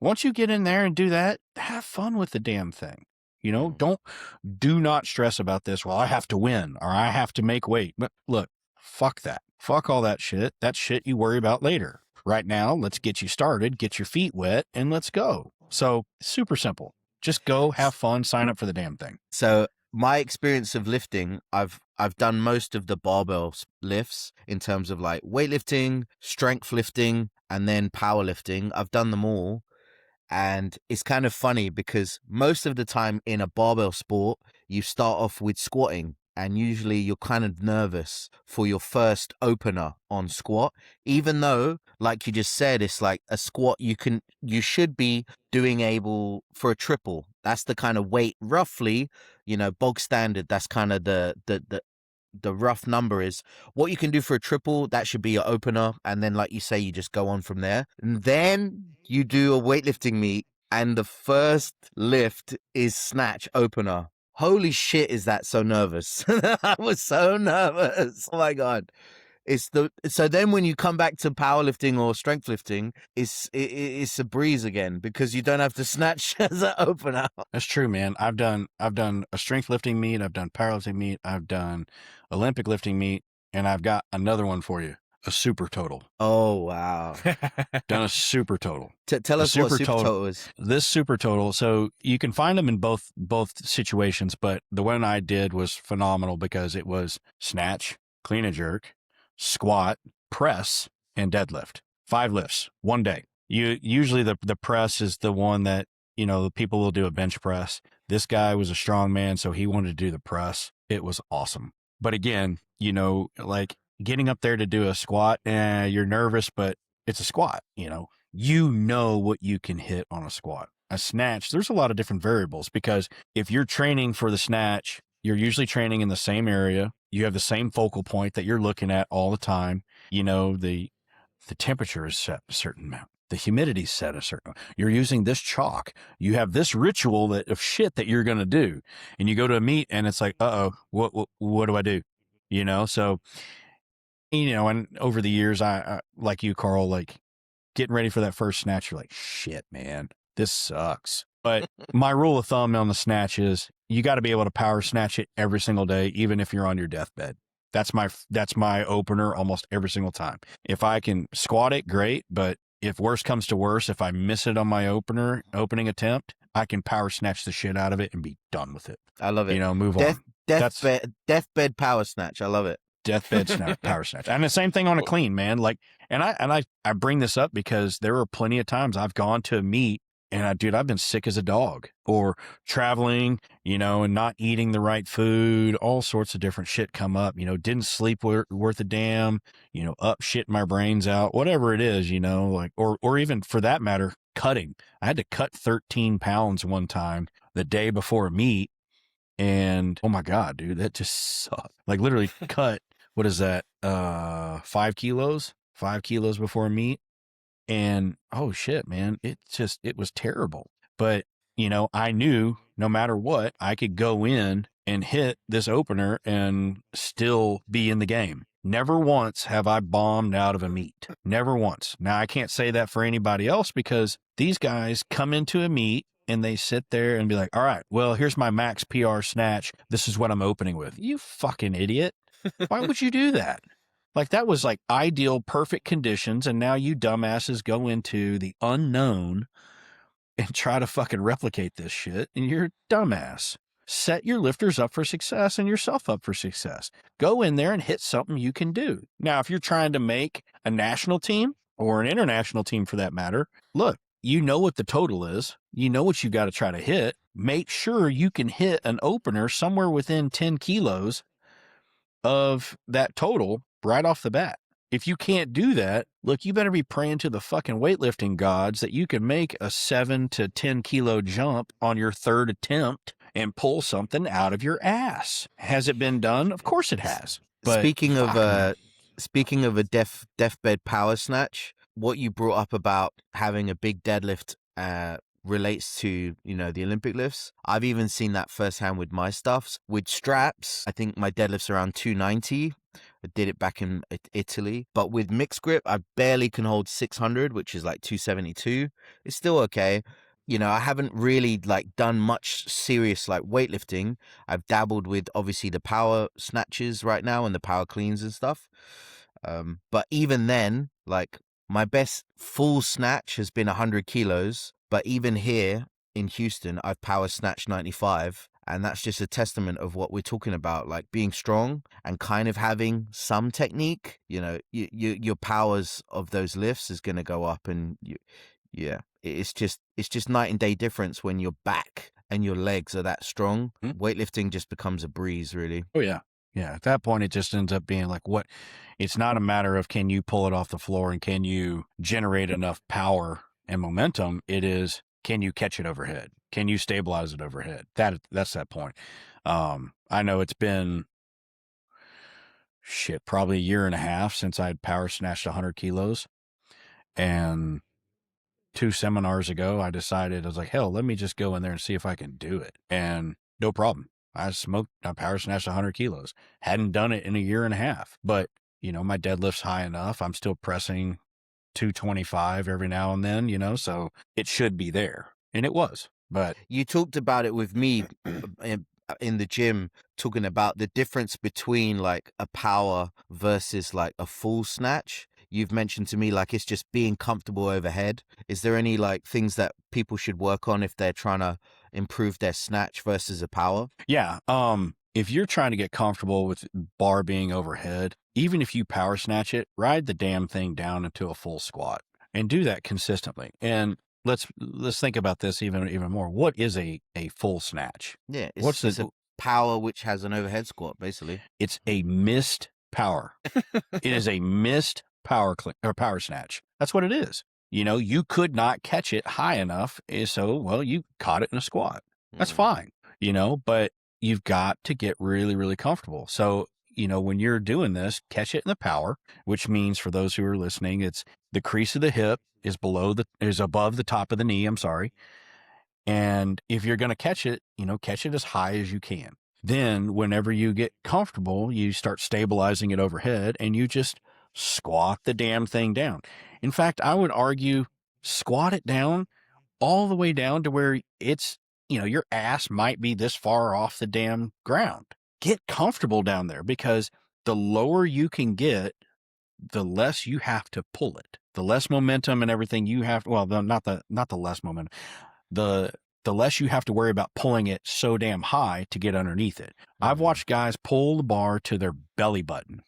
Once you get in there and do that, have fun with the damn thing. Do not stress about this. Well, I have to win or I have to make weight. But look, fuck that. Fuck all that shit. That shit you worry about later. Right now, let's get you started, get your feet wet, and let's go. So super simple. Just go, have fun, sign up for the damn thing. So my experience of lifting, I've done most of the barbell lifts in terms of like weightlifting, strength lifting, and then powerlifting. I've done them all. And it's kind of funny because most of the time in a barbell sport, you start off with squatting. And usually you're kind of nervous for your first opener on squat, even though, like you just said, it's like a squat you should be doing able for a triple. That's the kind of weight, roughly, bog standard. That's kind of the rough number is what you can do for a triple. That should be your opener. And then, like you say, you just go on from there. And then you do a weightlifting meet and the first lift is snatch opener. Holy shit, is that so nervous? I was so nervous. Oh my God. So then when you come back to powerlifting or strength lifting, it's a breeze again because you don't have to snatch as an opener. That's true, man. I've done a strength lifting meet, I've done powerlifting meet, I've done Olympic lifting meet, and I've got another one for you. A super total. Oh, wow. Done a super total. Tell us what super total is. This super total, so you can find them in both situations, but the one I did was phenomenal because it was snatch, clean and jerk, squat, press, and deadlift. 5 lifts, one day. Usually the press is the one that, the people will do a bench press. This guy was a strong man, so he wanted to do the press. It was awesome. But again, like getting up there to do a squat, you're nervous, but it's a squat, you know what you can hit on a squat. A snatch, there's a lot of different variables because if you're training for the snatch, you're usually training in the same area. You have the same focal point that you're looking at all the time. The temperature is set a certain amount. The humidity's set a certain amount. You're using this chalk. You have this ritual of shit that you're going to do. And you go to a meet and it's like, what do I do? So, and over the years, I like you, Carl, like getting ready for that first snatch, you're like, shit, man, this sucks. But my rule of thumb on the snatch is you got to be able to power snatch it every single day, even if you're on your deathbed. That's my opener almost every single time. If I can squat it, great. But if worse comes to worse, if I miss it on my opening attempt, I can power snatch the shit out of it and be done with it. I love it. Move on. Deathbed power snatch. I love it. Deathbed snatch, power snatch. And the same thing on a clean, man. Like, and I bring this up because there were plenty of times I've gone to a meet and I've been sick as a dog or traveling, and not eating the right food, all sorts of different shit come up, didn't sleep worth a damn, up shit my brains out, whatever it is, like, or even for that matter, cutting. I had to cut 13 pounds one time the day before a meet. And oh my God, dude, that just sucked. Like literally cut, what is that? 5 kilos before a meet. And oh shit, man, it was terrible. But, I knew no matter what, I could go in and hit this opener and still be in the game. Never once have I bombed out of a meet. Never once. Now, I can't say that for anybody else because these guys come into a meet and they sit there and be like, all right, well, here's my max PR snatch. This is what I'm opening with. You fucking idiot. Why would you do that? Like that was like ideal, perfect conditions. And now you dumbasses go into the unknown and try to fucking replicate this shit. And you're a dumbass. Set your lifters up for success and yourself up for success. Go in there and hit something you can do. Now, if you're trying to make a national team or an international team for that matter, look, you know what the total is. You know what you got to try to hit. Make sure you can hit an opener somewhere within 10 kilos of that total right off the bat. If you can't do that, look, you better be praying to the fucking weightlifting gods that you can make a 7 to 10 kilo jump on your third attempt and pull something out of your ass. Has it been done? Of course it has. But speaking of a deathbed power snatch, what you brought up about having a big deadlift relates to, the Olympic lifts. I've even seen that firsthand with my stuffs. With straps, I think my deadlift's around 290. I did it back in Italy. But with mixed grip, I barely can hold 600, which is like 272. It's still okay. I haven't really done much serious weightlifting. I've dabbled with obviously the power snatches right now and the power cleans and stuff. But even then, my best full snatch has been 100 kilos, but even here in Houston, I've power snatched 95. And that's just a testament of what we're talking about, like being strong and kind of having some technique. You know, your powers of those lifts is going to go up, and it's just night and day difference when your back and your legs are that strong. Weightlifting just becomes a breeze, really. Oh yeah. Yeah. At that point, it just ends up being like it's not a matter of can you pull it off the floor and can you generate enough power and momentum. It is, can you catch it overhead? Can you stabilize it overhead? That's that point. I know it's been probably a year and a half since I'd power snatched 100 kilos. And 2 seminars ago, I decided, I was like, hell, let me just go in there and see if I can do it. And no problem. I power snatched 100 kilos. Hadn't done it in a year and a half, but my deadlift's high enough. I'm still pressing 225 every now and then, so it should be there. And it was. But you talked about it with me in the gym, talking about the difference between like a power versus like a full snatch. You've mentioned to me like it's just being comfortable overhead. Is there any like things that people should work on if they're trying to improve their snatch versus a power? Yeah. If you're trying to get comfortable with bar being overhead, even if you power snatch it, ride the damn thing down into a full squat and do that consistently. And let's think about this even more. What is a full snatch? Yeah, it's a power which has an overhead squat, basically. It's a missed power. It is a missed power snatch. That's what it is. You could not catch it high enough, so you caught it in a squat. That's fine. But you've got to get really, really comfortable. So when you're doing this, catch it in the power, which means for those who are listening, it's the crease of the hip is above the top of the knee. I'm sorry. And if you're going to catch it, catch it as high as you can. Then whenever you get comfortable, you start stabilizing it overhead and you just squat the damn thing down. In fact, I would argue squat it down all the way down to where it's, your ass might be this far off the damn ground. Get comfortable down there, because the lower you can get, the less you have to pull it. The less momentum and everything you have. Well, not the less momentum. The less you have to worry about pulling it so damn high to get underneath it. I've watched guys pull the bar to their belly button,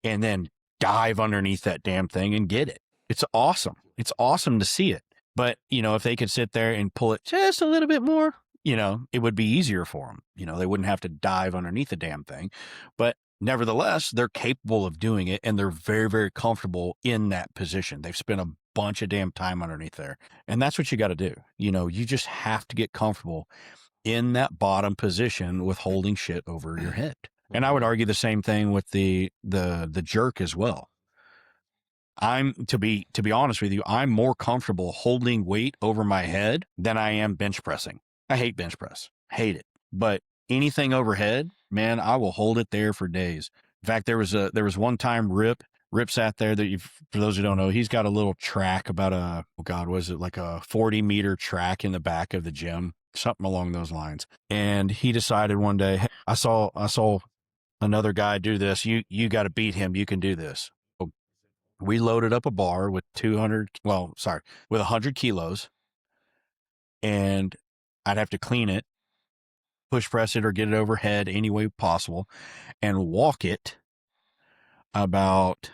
and then dive underneath that damn thing and get it. It's awesome. It's awesome to see it. But, if they could sit there and pull it just a little bit more, it would be easier for them. They wouldn't have to dive underneath the damn thing. But nevertheless, they're capable of doing it, and they're very, very comfortable in that position. They've spent a bunch of damn time underneath there. And that's what you got to do. You just have to get comfortable in that bottom position with holding shit over your head. And I would argue the same thing with the jerk as well. To be honest with you, I'm more comfortable holding weight over my head than I am bench pressing. I hate bench press. Hate it. But anything overhead, man, I will hold it there for days. In fact, there was one time Rip sat there for those who don't know, he's got a little track about was it like a 40-meter track in the back of the gym, something along those lines. And he decided one day, hey, I saw another guy do this. You got to beat him. You can do this. We loaded up a bar with 100 kilos, and I'd have to clean it, push press it, or get it overhead any way possible, and walk it about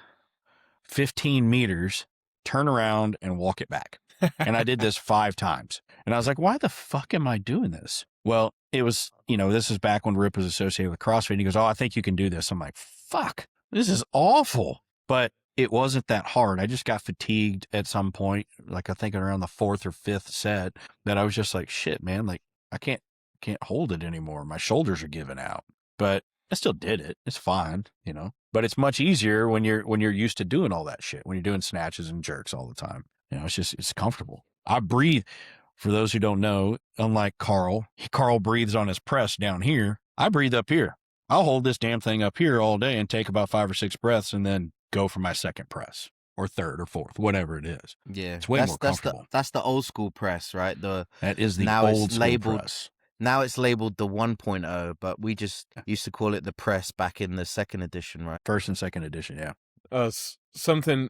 15 meters, turn around and walk it back. And I did this 5 times. And I was like, why the fuck am I doing this? Well, it was, this is back when Rip was associated with CrossFit. And he goes, oh, I think you can do this. I'm like, fuck, this is awful. But it wasn't that hard. I just got fatigued at some point, like I think around the 4th or 5th set, that I was just like, shit, man, like I can't hold it anymore. My shoulders are giving out. But I still did it. It's fine, But it's much easier when you're used to doing all that shit, when you're doing snatches and jerks all the time. It's comfortable. I breathe. For those who don't know, unlike Carl breathes on his press down here. I breathe up here. I'll hold this damn thing up here all day and take about 5 or 6 breaths and then go for my second press or third or fourth, whatever it is. Yeah. It's way more comfortable. That's the old school press, right? That is the old school press. Now it's labeled the 1.0, but we just used to call it the press back in the 2nd edition, right? 1st and 2nd edition, yeah. Something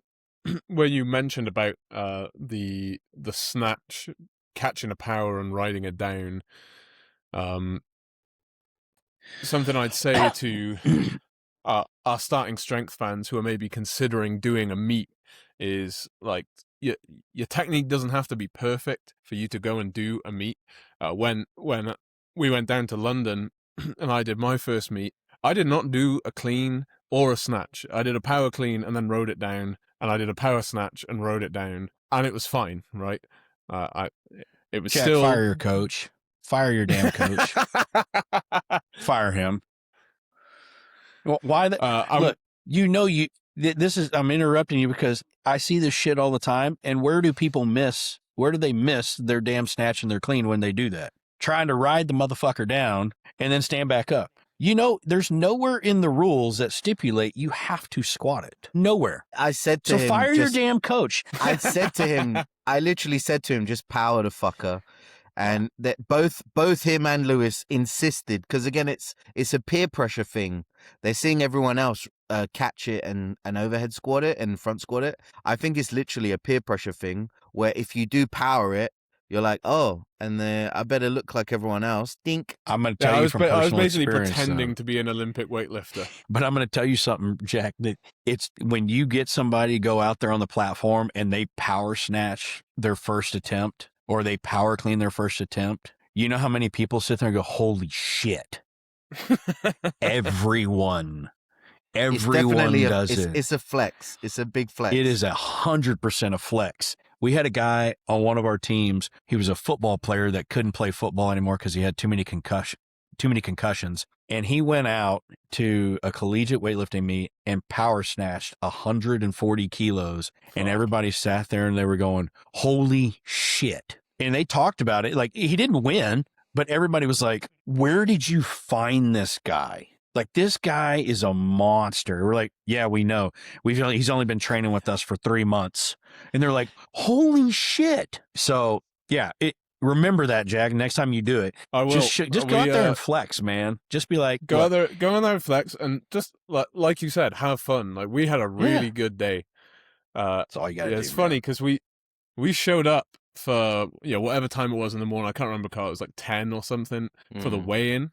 where you mentioned about the snatch, catching a power and riding it down, something I'd say to our starting strength fans who are maybe considering doing a meet is like your technique doesn't have to be perfect for you to go and do a meet. When we went down to London and I did my first meet, I did not do a clean or a snatch. I did a power clean and then rode it down, and I did a power snatch and rode it down, and it was fine, right? It was Jack, still fire your coach. Fire your damn coach. Fire him. Well, why the look? This is. I'm interrupting you because I see this shit all the time. And where do people miss? Where do they miss their damn snatch and their clean when they do that? Trying to ride the motherfucker down and then stand back up. You know, there's nowhere in the rules that stipulate you have to squat it. Nowhere. I said to him, So fire your damn coach. I said to him, I literally said to him, just power the fucker. And that both him and Lewis insisted, because again, it's a peer pressure thing. They're seeing everyone else catch it and overhead squat it and front squat it. I think it's literally a peer pressure thing where if you do power it, you're like, oh, and I better look like everyone else. Dink. I'm going to tell you from personal I was basically experience, pretending though. to be an Olympic weightlifter. But I'm going to tell you something, Jack, that it's when you get somebody to go out there on the platform and they power snatch their first attempt or they power clean their first attempt, you know how many people sit there and go, holy shit. Everyone does it. It's a flex. It's a big flex. It is 100% a flex. We had a guy on one of our teams. He was a football player that couldn't play football anymore because he had too many concussions. And he went out to a collegiate weightlifting meet and power snatched 140 kilos. And everybody sat there and they were going, holy shit. And they talked about it. Like, he didn't win, but everybody was like, where did you find this guy? Like, this guy is a monster. We're like, yeah, we know. He's only been training with us for 3 months. And they're like, holy shit. So, yeah, remember that, Jack. Next time you do it, I will. Just go out there and flex, man. Just be like, go out there and flex, and just like you said, have fun. Like, we had a really good day. That's all you got to do. It's funny because we showed up for whatever time it was in the morning. I can't remember, Carl. It was like 10 or something for the weigh-in.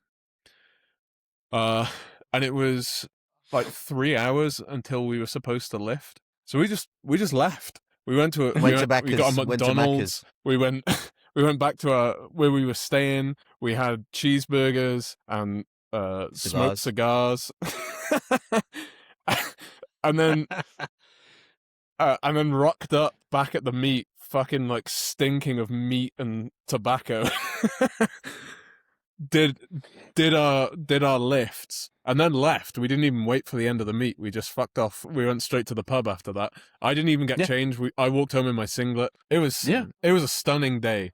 And it was like 3 hours until we were supposed to lift. So we just left. We went to we got a McDonald's. We went back to where we were staying. We had cheeseburgers and smoked cigars. and then rocked up back at the meet, fucking like stinking of meat and tobacco. did our lifts and then left. We didn't even wait for the end of the meet. We just fucked off. We went straight to the pub after that. I didn't even get changed. I walked home in my singlet. It was a stunning day.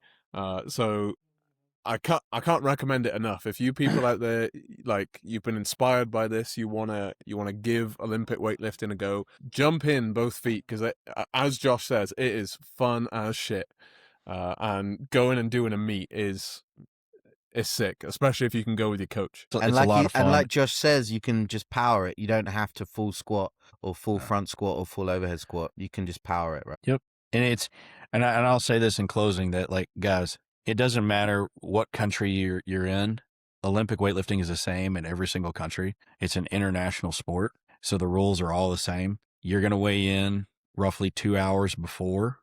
So I can't recommend it enough. If you people out there, like, you've been inspired by this, you wanna give Olympic weightlifting a go, jump in both feet, because as Josh says, it is fun as shit. And going and doing a meet is sick, especially if you can go with your coach. And it's a lot of fun. And like Josh says, you can just power it. You don't have to full squat or full front squat or full overhead squat. You can just power it, right? Yep. And I'll say this in closing, that, like, guys, it doesn't matter what country you're in. Olympic weightlifting is the same in every single country. It's an international sport, so the rules are all the same. You're going to weigh in roughly 2 hours before,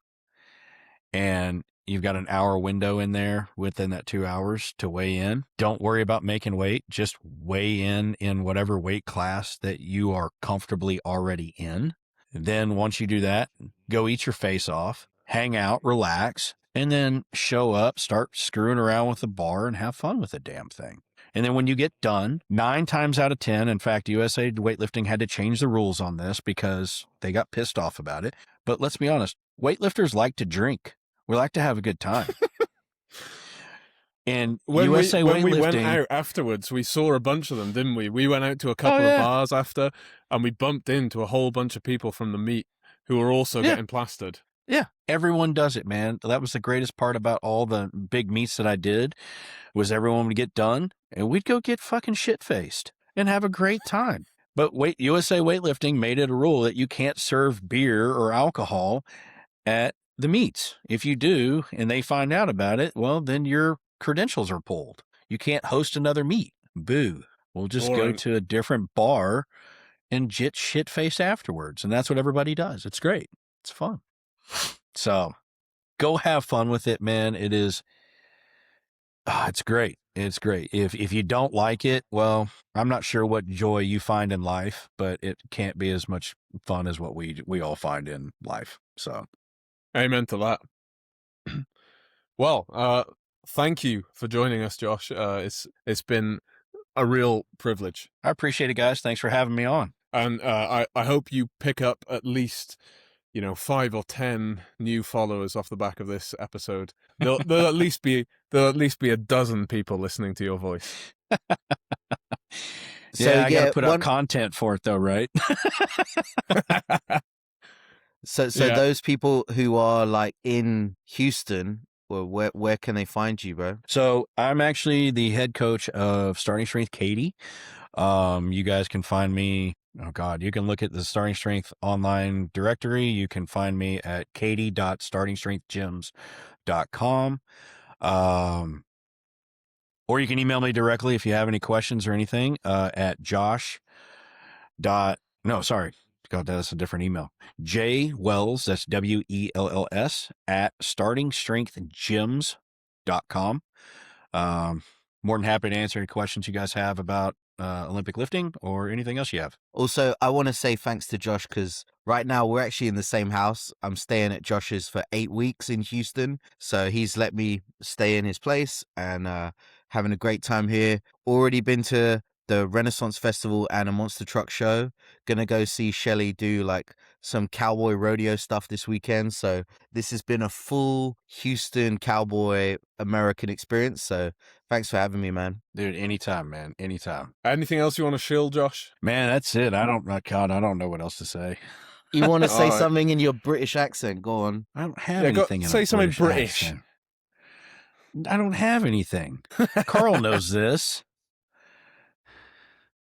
and you've got an hour window in there within that 2 hours to weigh in. Don't worry about making weight. Just weigh in whatever weight class that you are comfortably already in. Then once you do that, go eat your face off, hang out, relax, and then show up, start screwing around with the bar and have fun with the damn thing. And then when you get done, 9 times out of 10, in fact, USA Weightlifting had to change the rules on this because they got pissed off about it. But let's be honest, weightlifters like to drink. We like to have a good time. And when we went out afterwards, we saw a bunch of them, didn't we? We went out to a couple of bars after, and we bumped into a whole bunch of people from the meet who were also getting plastered. Yeah, everyone does it, man. That was the greatest part about all the big meets that I did, was everyone would get done, and we'd go get fucking shit-faced and have a great time. But USA Weightlifting made it a rule that you can't serve beer or alcohol at the meets. If you do, and they find out about it, well, then your credentials are pulled. You can't host another meet. Boo. We'll just go Boring. to a different bar and get shit-faced afterwards. And that's what everybody does. It's great. It's fun. So go have fun with it, man. It is, it's great. It's great. If you don't like it, well, I'm not sure what joy you find in life, but it can't be as much fun as what we all find in life. So Amen to that. Well, thank you for joining us, Josh. It's been a real privilege. I appreciate it, guys. Thanks for having me on. And I hope you pick up at least, 5 or 10 new followers off the back of this episode. There'll at least be a dozen people listening to your voice. So, I got to put out content for it, though, right? So Yeah. those people who are like in Houston, well, where can they find you, bro? So I'm actually the head coach of Starting Strength Katy. You guys can find me. Oh God, you can look at the Starting Strength online directory. You can find me at katy.startingstrengthgyms.com. Or you can email me directly if you have any questions or anything, at sorry. God, that's a different email. J Wells, that's WELLS, at startingstrengthgyms.com. More than happy to answer any questions you guys have about Olympic lifting or anything else you have. Also, I want to say thanks to Josh because right now we're actually in the same house. I'm staying at Josh's for 8 weeks in Houston. So he's let me stay in his place and having a great time here. Already been to the Renaissance Festival and a monster truck show. Gonna go see Shelly do like some cowboy rodeo stuff this weekend. So this has been a full Houston cowboy American experience. So thanks for having me, man. Dude, anytime, man. Anytime. Anything else you want to shill, Josh? Man, that's it. I don't know what else to say. You want to say All right. something in your British accent? Go on. I don't have Yeah, anything. say something British. accent. I don't have anything. Carl knows this.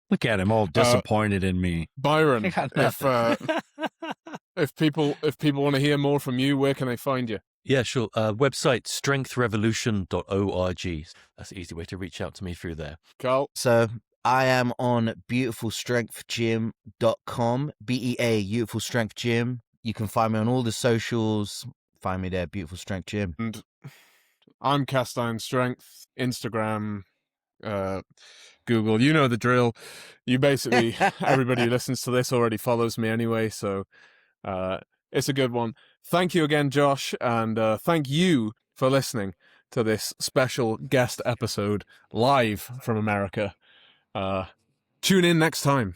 Look at him, all disappointed in me. Byron, I got if nothing. if people want to hear more from you, where can they find you? Yeah, sure. Website strengthrevolution.org. That's the easy way to reach out to me through there. Carl? So I am on beautifulstrengthgym.com, BEA, Beautiful Strength Gym. You can find me on all the socials. Find me there, Beautiful Strength Gym. And I'm Cast Iron Strength, Instagram, Google. You know the drill. You basically, everybody who listens to this already follows me anyway, so it's a good one. Thank you again, Josh, and thank you for listening to this special guest episode live from America. Tune in next time.